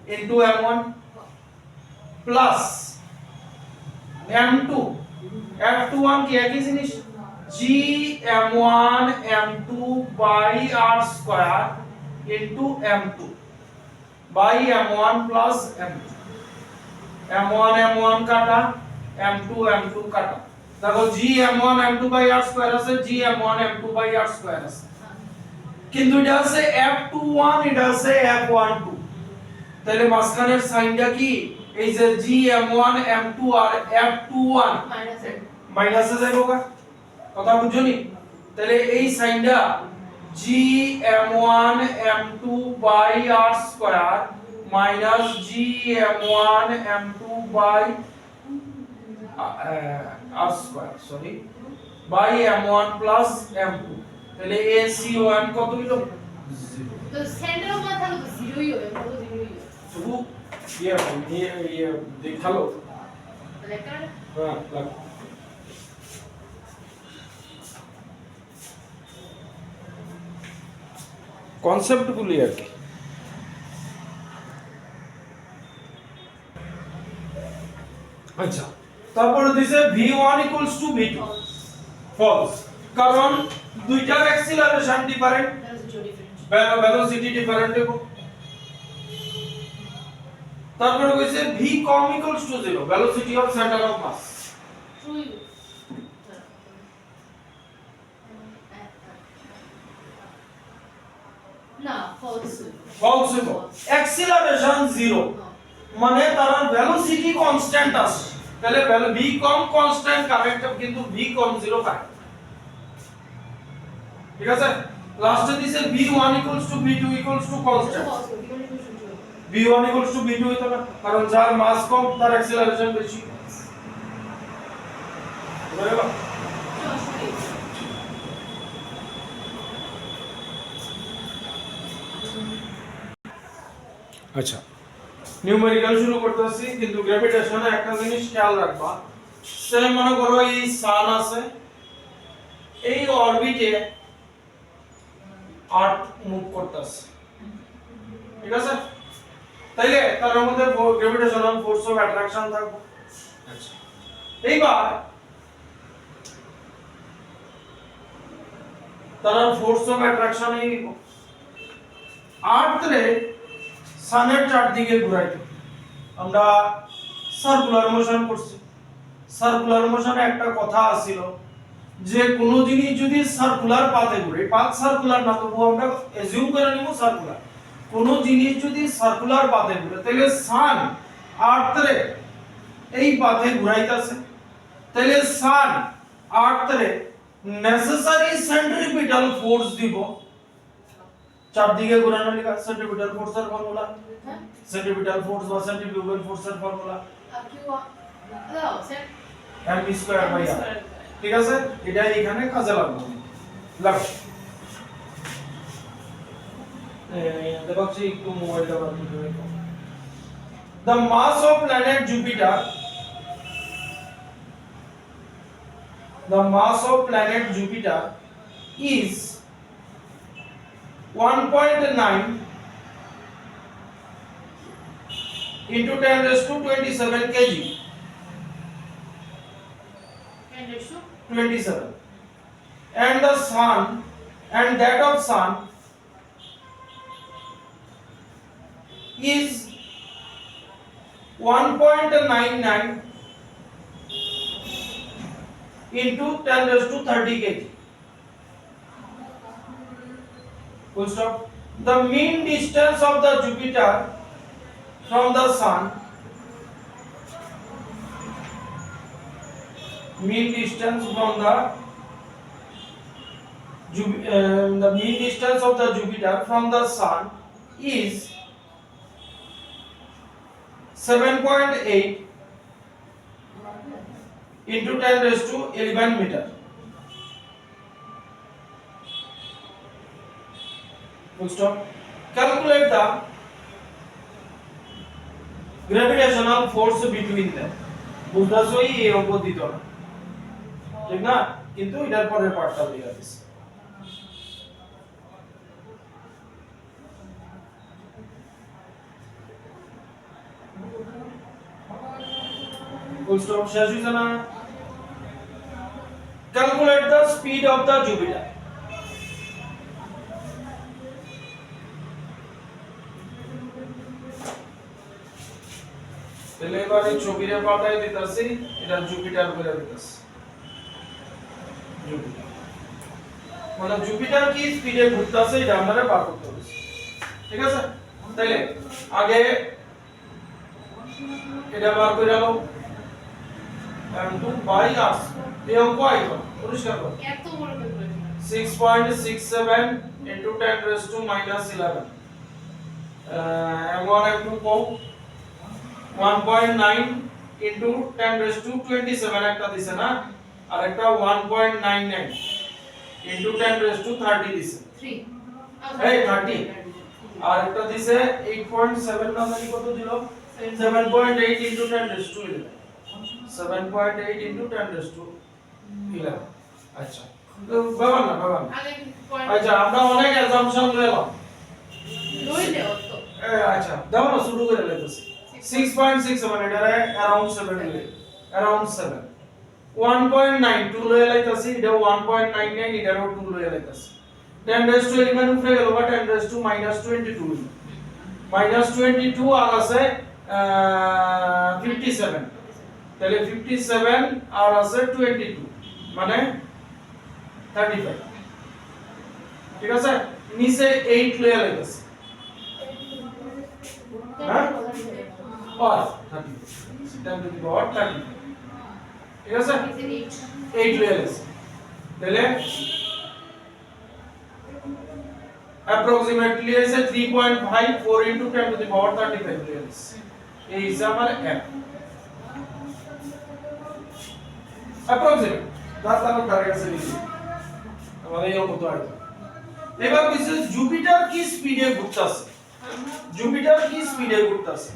into m1 plus m2 f21 কি একই জিনিস g m1 m2 by r square into m2 by m1 plus m2 m1 m1 কাটা m2 m2 কাটা দেখো g m1 m2 by r square আছে g m1 m2 by r square আছে কিন্তু এটা আছে f21 এটা আছে f12 তাহলে মাঝখানের সাইনটা কি এই যে g m1 m2 আর f21 মাইনাসে যাইবো কথা বুঝছনি তাহলে এই সাইনটা g m1 m2 by r square minus g m1 m2 by r square sorry by m1 plus m2 তাহলে ac1 কত হলো 0 তো সেন্টার অফ মাস তাহলে 0ই হবে কত 0ই হবে শুধু ये দেখালো রেকর্ড হ্যাঁ লাগো কনসেপ্ট গুলি আর কি আচ্ছা তারপরে দিছে v1 v2 ফলস কারণ দুইটার অ্যাক্সিলারেশন ডিফারেন্ট ভেলোসিটি ডিফারেন্ট হবে তারপরে কইছে v com 0 velocity of center of mass true না ফলস ফলস হবে অ্যাক্সিলারেশন 0 মানে তার ভেলোসিটি কনস্ট্যান্ট আছে তাহলে v কম কনস্ট্যান্ট কারেন্ট কিন্তু v কম 0 কারেন্ট ঠিক আছে লাস্টে দিছে v1 v2 constant v1 v2 হইতো না কারণ যার মাস কম তার অ্যাক্সিলারেশন বেশি বুঝা গেল আচ্ছা নিউমেরিক্যাল শুরু করতেছি কিন্তু গ্র্যাভিটেশনে একটা জিনিস খেয়াল রাখবা সে মনে করো এই সান আছে এই অরবিটে আর্থ মুভ করতেছে ঠিক আছে তাইলে তার মধ্যে গ্র্যাভিটেশনাল ফোর্স অফ অ্যাট্রাকশন থাকবে আচ্ছা এইবার তার ফোর্স অফ অ্যাট্রাকশন এই আর্থ রে সানের চারদিকে ঘুরাইতে আমরা সার্কুলার মোশন করছি সার্কুলার মোশনে একটা কথা আছিল যে কোন জিনিস যদি সার্কুলার পাথে ঘুরে পাথ সার্কুলার না তবু আমরা এজিউম করে নিব সার্কুলার কোন জিনিস যদি সার্কুলার পাথে ঘুরে তাহলে সান আর্থ রে এই পাথে ঘুরাইতাছে তাহলে সান আর্থ রে নেসেসারি সেন্ট্রিপিটাল ফোর্স দিব চারদিকে ঘোরানোর লিখা সেন্ট্রিপিটাল ফোর্সের ফর্মুলা সেন্ট্রিপিটাল ফোর্স বা সেন্ট্রিফিউগাল ফোর্সের formula mv square by r ঠিক আছে এটা এখানে কাজে লাগবে লাগবে দেখাচ্ছি একটু মোবাইলটা বার করতে হবে। The mass of planet Jupiter, the mass of planet Jupiter is 1.9 into 10 raised to 27 kg. 27. And the sun, and that of sun is 1.99 into 10 raised to 30 kg. Full stop. The mean distance of the Jupiter from the sun, mean distance from the mean distance of the Jupiter from the sun is 7.8 into 10 raised to 11 meter. Full stop. Calculate the gravitational force between them. বুঝতেছই এই অঙ্ক দিত না ঠিক না, কিন্তু এটার পরের পার্টটা দিয়ে দিছে। ফুল স্টপ শেষ হইছে না? Calculate the speed of the Jupiter. তাহলে এবারে ছবিরে পাঠাই দিতাছি, এটা জুপিটার করে দিতাছি। জুপিটার মানে জুপিটার কি স্পিডে ঘুরতাছে এটা আমরা বার করতে হবে, ঠিক আছে? তাহলে আগে এটা বার করে নাও, m2 বাই r এই অঙ্ক আইতো পরিষ্কার করো। এত বড় paper 6.67 into 10 raised to minus 11 m1 m2 কও 1.9 into 10 raised to 27 একটা দিছে না, আর একটা 1.99 into 10 raised to 30 দিছে 3 এই 30, আর একটা দিছে 8.7 না জানি কত দিল 7.8 into 10 raised to 11 7.8 into 10 raised to 11। আচ্ছা তো বাবা না আগে পয়েন্ট আচ্ছা আমরা অনেক অ্যাজাম্পশন লইলাম, লইলে তো আচ্ছা দাও না শুরু করে লইতেছি 6.67 এটা अराउंड 7 লই अराउंड 7 1.9 2 লই লাইতাছি এটা 1.99 এটাও 2 লই লাইতাছি 10 raised to 11 উপরে গেল বা 10 raised to -22 -22 আর আছে 57 তাহলে 57 আর আছে 22 মানে 35, ঠিক আছে? নিচে 8 লই লাইতাছি হ্যাঁ और 30 10 to the power 30, ঠিক আছে? 8 লেয়ার্স তাহলে approximately is 3.54 into 10 to the power 35 layers এই হিসাব আর m approximate তার কাছে লিখি আমাদের এই কত আছে। এবার বিশেষ জুপিটার কি স্পিডে ঘুরতাছে, জুপিটার কি স্পিডে ঘুরতাছে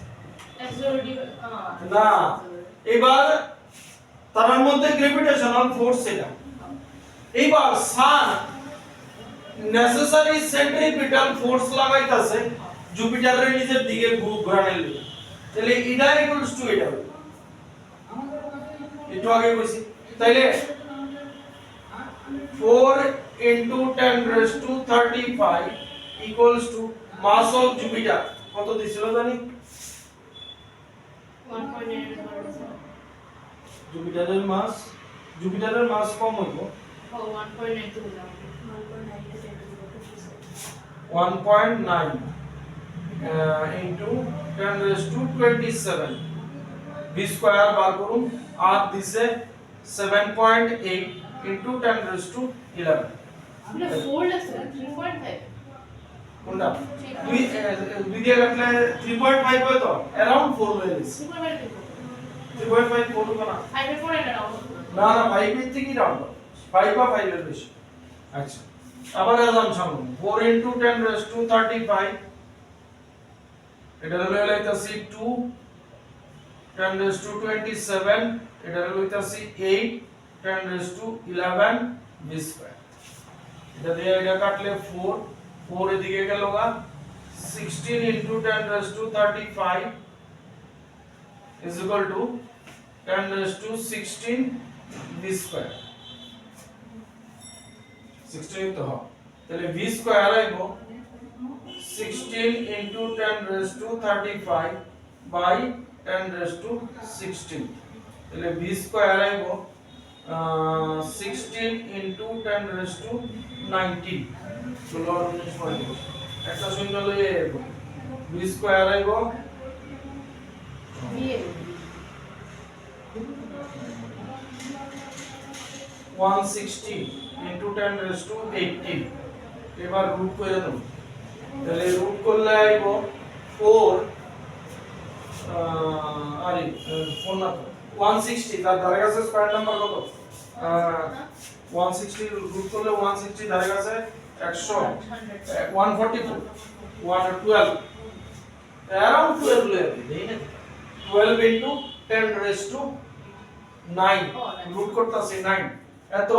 না, এবার তার মধ্যে গ্র্যাভিটেশনাল ফোর্স এটা। এবার সান নেসেসারি সেন্ট্রিপিটাল ফোর্স লাগাইতাছে জুপিটারের নিজের দিকে ঘোরানোর জন্য, তাহলে এটা ইকুয়ালস টু এটা হবে, একটু আগে কইছি। তাইলে 4 into 10 raised to 35 equals to mass of Jupiter কত দিছিল জানি 1.9 জুপিটারের মাস কম হইব 1.9 into 10 raised to 27 v square বার করুন, আর দিছে 7.8 into 10 raised to 11 মানে ফোল্ড আছে 3.5 কোনটা দুই দিয়ে কাটলে 3.5 হয় তো अराउंड 4 হয়ে গেছে 3.5 4 হবে না 5.4 এটা নাও না 5 এর থেকে রাউন্ড 5 বা 5 এর বেশি। আচ্ছা আবার অ্যাজাম্পশন 4 into 10 raised to 35 এটা হলো লাইতাছি 2 10 raised to 27 এটা হলো লাইতাছি 8 10 raised to 11 b square এটা দিয়ে এটা কাটলে 4 4 এদিকে গেল গা 16 into 10 raised to 35 is equal to 10 raised to 16 b square 16 তো হবে তাহলে v স্কয়ার আইবো 16 into 10 raised to 35 by 10 raised to 16 তাহলে v স্কয়ার আইবো 16 into 10 raised to 19 16 R 19 point একটা শূন্য লয়ে আইবো v স্কয়ার আইবো বিয়ে 160 into 10 raised to 18 এবার রুট করে দেব তাহলে রুট করলে আইবো 4 আরে 4 না 160 তার ধারে কাছে স্কয়ার নাম্বার কত 160 রুট করলে 160 ধারে কাছে 100 144 112 around 12 লেবে 12 into 10 raised to 9 রুট করতেছি 9 এত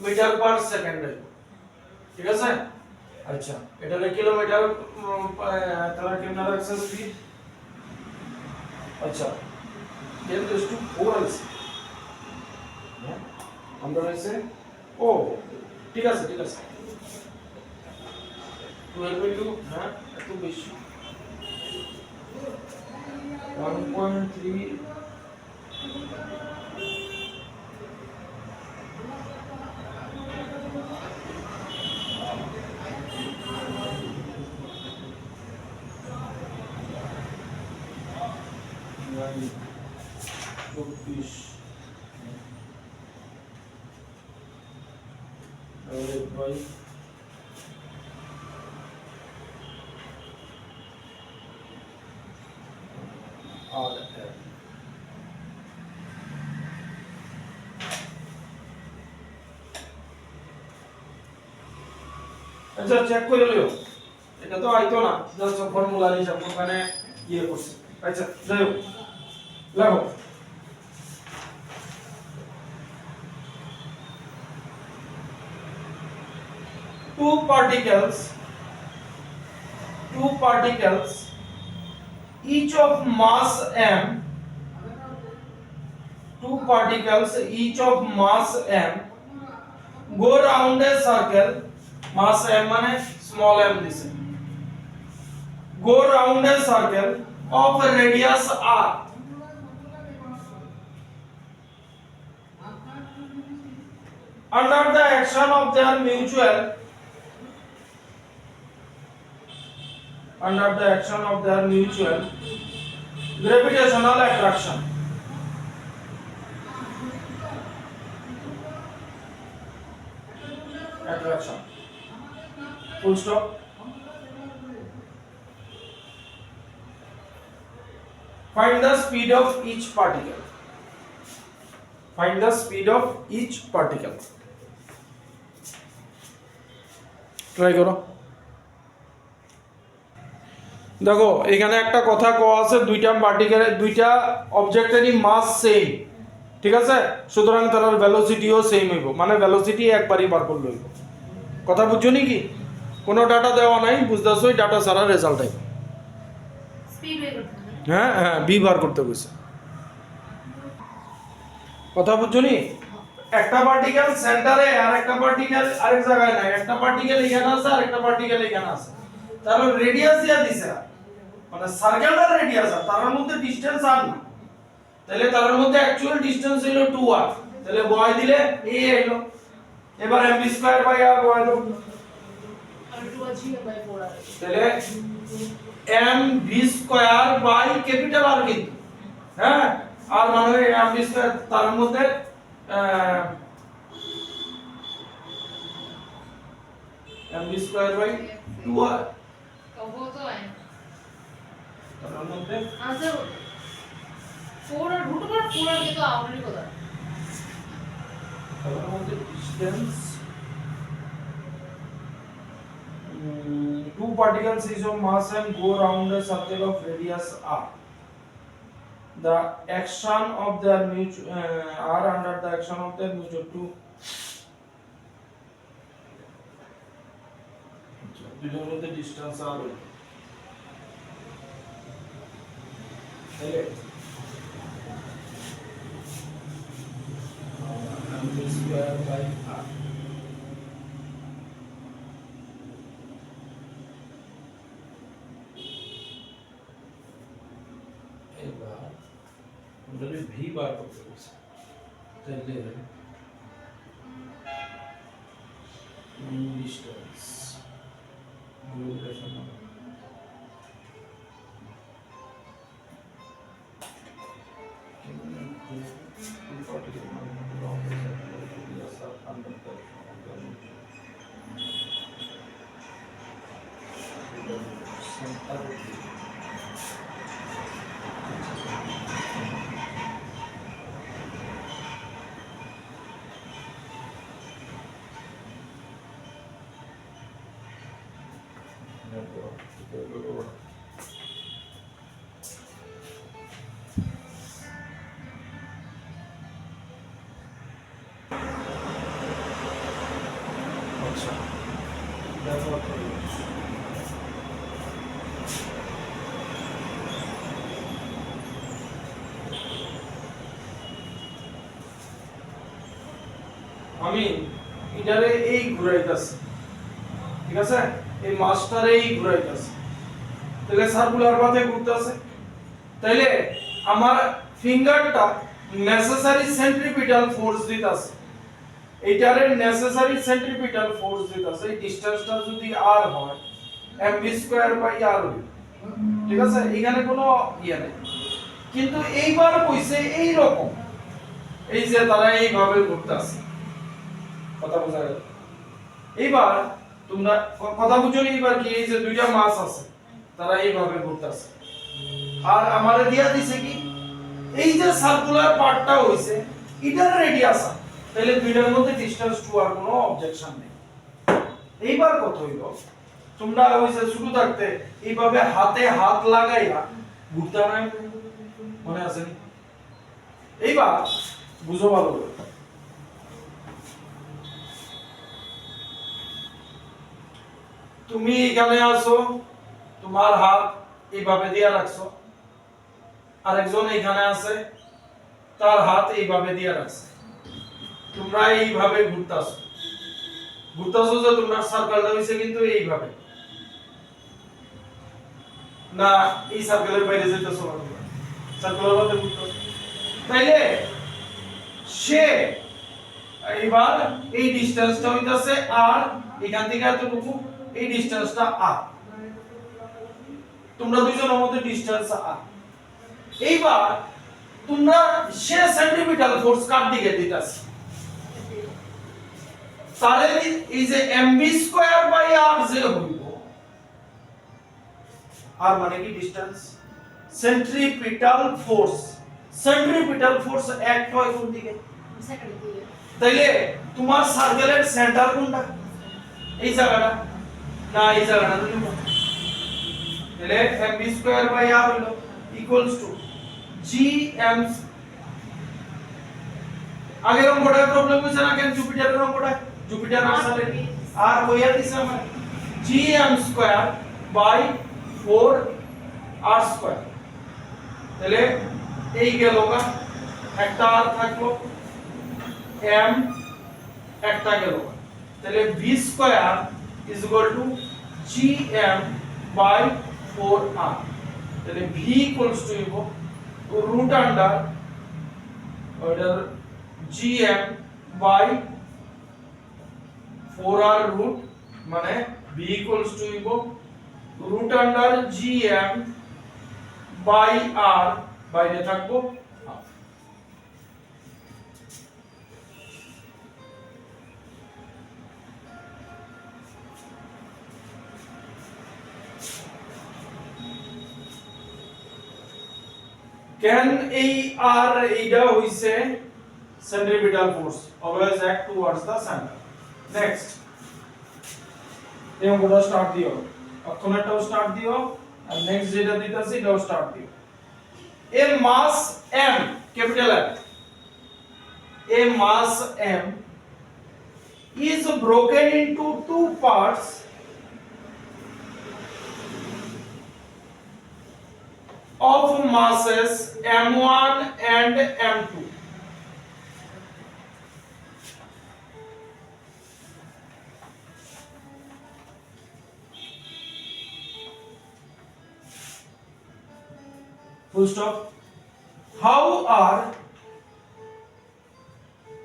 মিটার পার সেকেন্ড ঠিক আছে আচ্ছা এটা কিলোমিটার তাহলে কেমন রাখছে স্পিড আচ্ছা 10 raised to 4 আছে আমরা হইছে ও ঠিক আছে 12 into হ্যাঁ এত বেশি 1.3 24 divided by R আচ্ছা চেক করে লিও এটা তো আইতো না জাস্ট ফর্মুলা হিসাব ওখানে ইয়ে করছি আচ্ছা যাই হোক লাগো two particles each of mass m go round a circle mass m মানে small m দিছে go round a circle of a radius r under the action of their mutual gravitational attraction full stop find the speed of each particle try করো দেখো এখানে একটা কথা কোয়া আছে দুইটা পার্টিকেলের দুইটা অবজেক্টেরই মাস সেম ঠিক আছে সুতরাং তার ভেলোসিটিও সেম হইব মানে ভেলোসিটি একবারই বার করলে হইব কথা বুঝছো নি কি কোনো ডাটা দেওয়া নাই বুঝতেছো ওই ডাটা ছাড়া রেজাল্ট আইব স্পিড বের করতে হবে হ্যাঁ বি বার করতে কইছে কথা বুঝছো নি একটা পার্টিকেল সেন্টারে আর একটা পার্টিকেল আরেক জায়গায় নাই একটা পার্টিকেল এখানে আছে আর একটা পার্টিকেল এখানে আছে তার রেডিয়াস দিয়া দিছে মানে সার্কেলটার রেডিয়াস আর তার মধ্যে ডিসটেন্স আর না তাহলে তার মধ্যে অ্যাকচুয়াল ডিসটেন্স হলো 2r তাহলে বয় দিলে a হলো এবার m স্কয়ার বাই r বয় দাও আর 2g বাই 4r তাহলে m v square by capital r কিন্তু হ্যাঁ আর মানে m v স্কয়ার তার মধ্যে m v square by 2r কত হয় তার মধ্যে আচ্ছা 4 আর √4 আর কিন্তু আউটলি কত তার মধ্যে distance two particles is of mass and go round a circle of radius r. The action of their mutual r under the action of their mutual two দুজনের মধ্যে ডিসটেন্স r হলো তাহলে m square by r এবার আমরা যদি v বার করতে বলছি তাহলে ডিসটেন্স গ্লোবাল আচ্ছা দেখো আমি এটারে এই ঘুরাইতাছি ঠিক আছে এই মাস্টারে এই ঘুরাইতাছি তাহলে সার্কুলার পাথে ঘুরতেছে তাইলে আমার ফিঙ্গারটা নেসেসারি সেন্ট্রিপিটাল ফোর্স দিতাছে এইটারে নেসেসারি সেন্ট্রিপিটাল ফোর্স দিতাছে এই ডিসটেন্সটা যদি r হয় mv²/r হবে ঠিক আছে এখানে কোনো ইয়া নেই কিন্তু এইবার কইছে এই রকম এই যে তারা এইভাবে ঘুরতেছে কথা বোঝা গেল এইবার তোমরা কথা বুঝনি এবার কি এই যে দুইটা মাস আছে তারা এইভাবে ঘুরতেছে আর আমারে দিয়া দিছে কি এই যে সার্কুলার পার্টটা হইছে এটার রেডিয়াস তাহলে দুইটার মধ্যে ডিসটেন্স 2 আর কোনো অবজেকশন নেই এইবার কত হইল তোমরা হইছে শুরু থাকতে এইভাবে হাতে হাত লাগাইয়া ঘুরতে না মনে আছে এইবার বুঝো ভালো করে তুমি এখানে আসো তোমার হাত এইভাবে দিয়া রাখছো আরেকজন এখানে আছে তার হাত এইভাবে দিয়া রাখছে তোমরা এইভাবে ঘুরতাছো যে তোমরা সার্কেলটা হইছে কিন্তু এইভাবে না এই সার্কেলের বাইরে যেতেছো না সার্কেলের মধ্যে ঘুরতাছো তাইলে সে এইবার এই ডিসটেন্সটা হইতাছে r এখান থেকে এতটুকু এই ডিসটেন্সটা r তোমরা দুইজনের মধ্যে ডিসটেন্স r এইবার তোমরা সে সেন্ট্রিপিটাল ফোর্স কার দিকে দিতাছে তাহলে এই যে mv²/r যে হইব r মানে কি ডিসটেন্স সেন্ট্রিপিটাল ফোর্স অ্যাক্ট হয় কোন দিকে তাইলে তোমার সার্কেলের সেন্টার কোনটা এই জায়গাটা না এই জায়গাটা তাহলে mv²/r হলো ইকুয়ালস টু gm আগের অঙ্কটা প্রবলেম হইছে না কেন জুপিটারের অঙ্কটা জুপিটার আসলে আর হইয়া দিছে আমার gm²/4r² তাহলে এই গেল গা একটা আর থাকলো m একটা গেল তাহলে v² gm/4r তাহলে v √ under order gm/4r root মানে v √ আন্ডার gm/r বাইরে থাকবো can এই r এইটা হইছে centripetal force always act towards the center next এই অঙ্কটা স্টার্ট দিও অক্ষণটাও স্টার্ট দিও আর নেক্সট যেটা দিতেছি এটাও স্টার্ট দিও a mass m capital M a mass m is broken into two parts of masses m1 and m2 full stop how are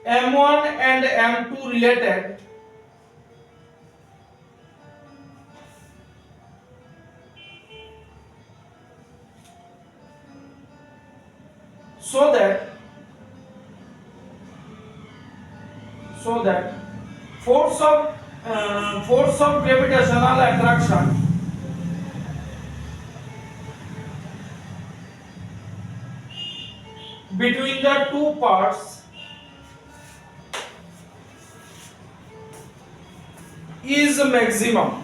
m1 and m2 related so that force of gravitational attraction between the two parts is maximum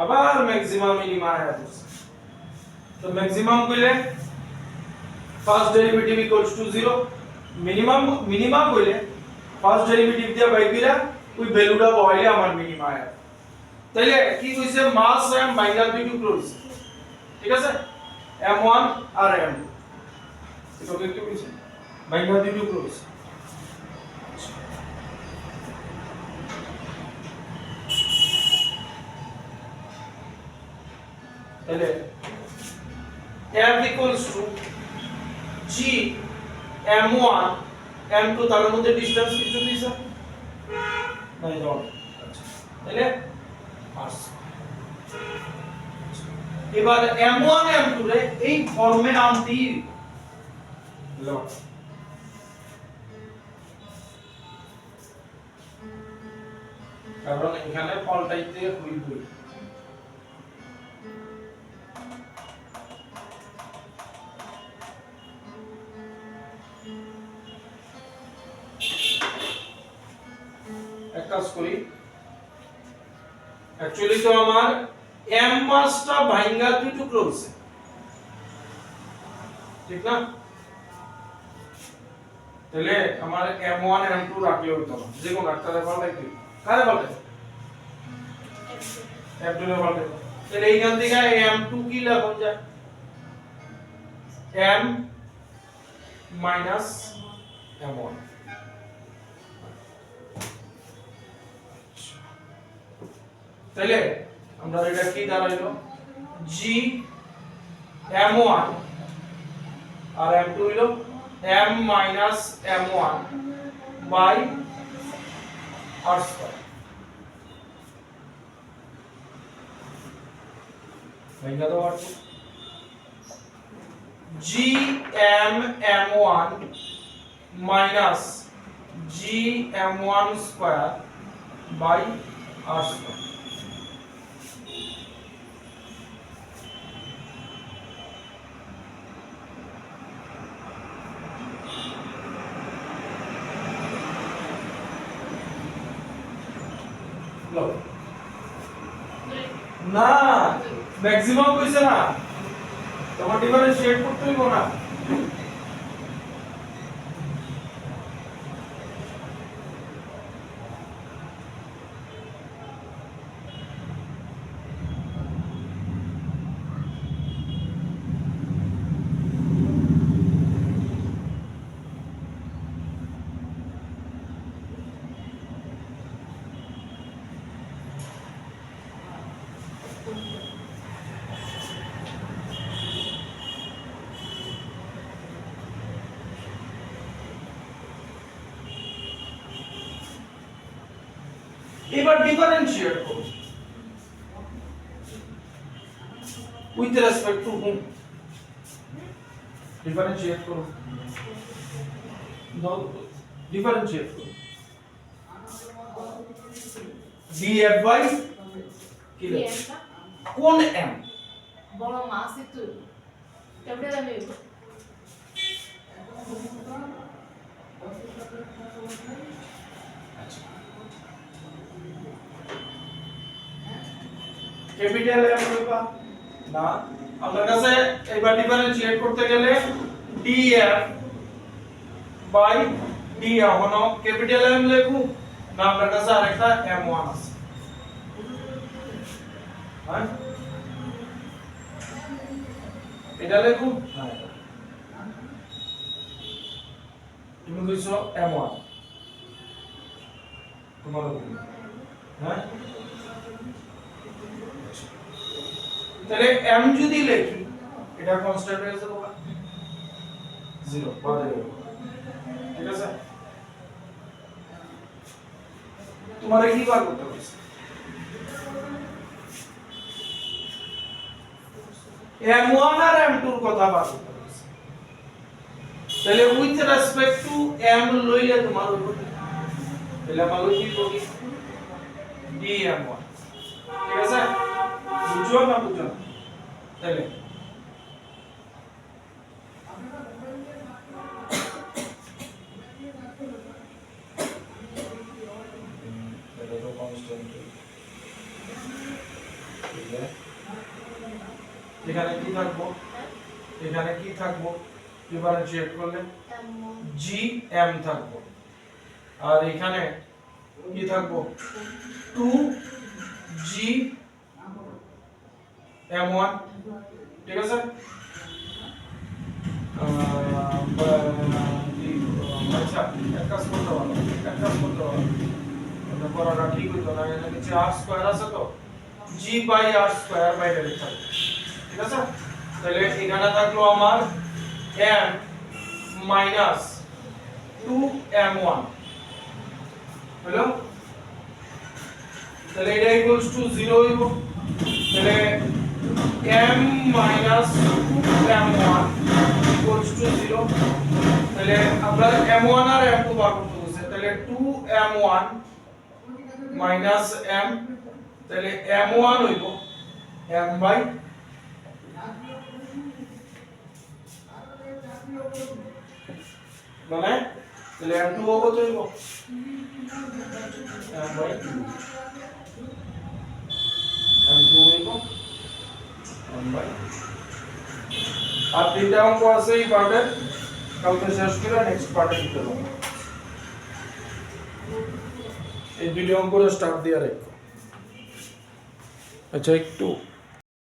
আবার maximum minima আয়া পড়ছে তো maximum কইলে first derivative equals to 0 minimum কইলে first derivative দিয়া by কইরা ওই ভ্যালুটা বহাইলে আমার মিনিমা আয়া তাইলে কি কইছে মাস m বাইঙ্গা দুই টুকরো হইছে ঠিক আছে m1 আর m2 এটা কি কইছে বাইঙ্গা দুই টুকরো হইছে তাহলে f equals to g m1 m2 তার মধ্যে ডিসটেন্স কিছু দিছে নাই দাও আচ্ছা তাহলে পাস এবার m1 m2 রে এই ফর্মে আনতি লট কারণ এখানে পাল্টাইতে হইবে এক কাজ করি অ্যাকচুয়ালি তো আমার m মাসটা ভাঙা দুই টুকরো হইছে ঠিক না তাহলে আমার m1 m2 রাখলে হতো না যে কোন একটা পাল্টাই কি কারে পাল্টাই m2 এর পাল্টাই তাহলে এইখান থেকে m2 কি লেখা যায় m m1 তাহলে আমরা এটা কি দাঁড়াইলো g m1 আর m2 হইলো m m1 by r square ভাইঙ্গা দাও আর g m1 minus g m1 square by r square না ম্যাক্সিমাম কইছে না তোমার ডিফারেন্সিয়েট করতে হইব না এবার ডিফারেন্সিয়েট করো with respect two hmm differentiate করো দাও ডিফারেন্সিয়েট করো df বাই কি df না কোন m বড় মাস একটু ক্যাপিটাল এম হইব ক্যাপিটাল M হইবা না আপনার কাছে এবার ডিফারেন্সিয়েট করতে গেলে df বাই dr হলো ক্যাপিটাল M লেখু না আপনার কাছে আরেকটা m1 আছে হ্যাঁ এটা লেখু না এটা তুমি কইছো m1 তোমার হ্যাঁ তাহলে m যদি লিখি এটা কনস্ট্যান্ট হয়ে যাবে 0 বাদ হয়ে যাবে ঠিক আছে তোমারে কি বার করতে হবে m1 আর m2 এর কথা বার করতে হবে তাহলে উইথ রেসপেক্ট টু m লইলে তোমার হইব তাহলে আমার কি করব dm1 ঠিক আছে বুঝছো না বুঝছো তাহলে এটা তো কনস্ট্যান্ট ঠিক আছে এখানে কি থাকবো ডিফারেন্সিয়েট করলে gm থাকবো আর এখানে কি থাকবো 2g m1 ঠিক আছে আচ্ছা এক কাজ করতে হবে এটা করাটা ঠিক হইতো না এখানে কিছু r স্কয়ার আছে তো g বাই r স্কয়ার বাইরে লিখতে হবে ঠিক আছে তাহলে এখানে থাকলো আমার m মাইনাস 2m1 হলো তাহলে এটা ইকুয়ালস টু 0 হইব তাহলে m minus 2m1 equals to 0 তাহলে আমরা m1 আর m2 বার করতে বলছে তাহলে 2m1 minus m তাহলে m1 হইব m বাই মানে তাহলে m2 কত হইব m বাই m2 হইব আর তিনটা অঙ্ক আছে এই পার্টে কালকে শেষ করে নেক্সট পার্টে দিতে হবে এই দুটো অঙ্ক স্টার্ট দিয়ে রাখো আচ্ছা একটু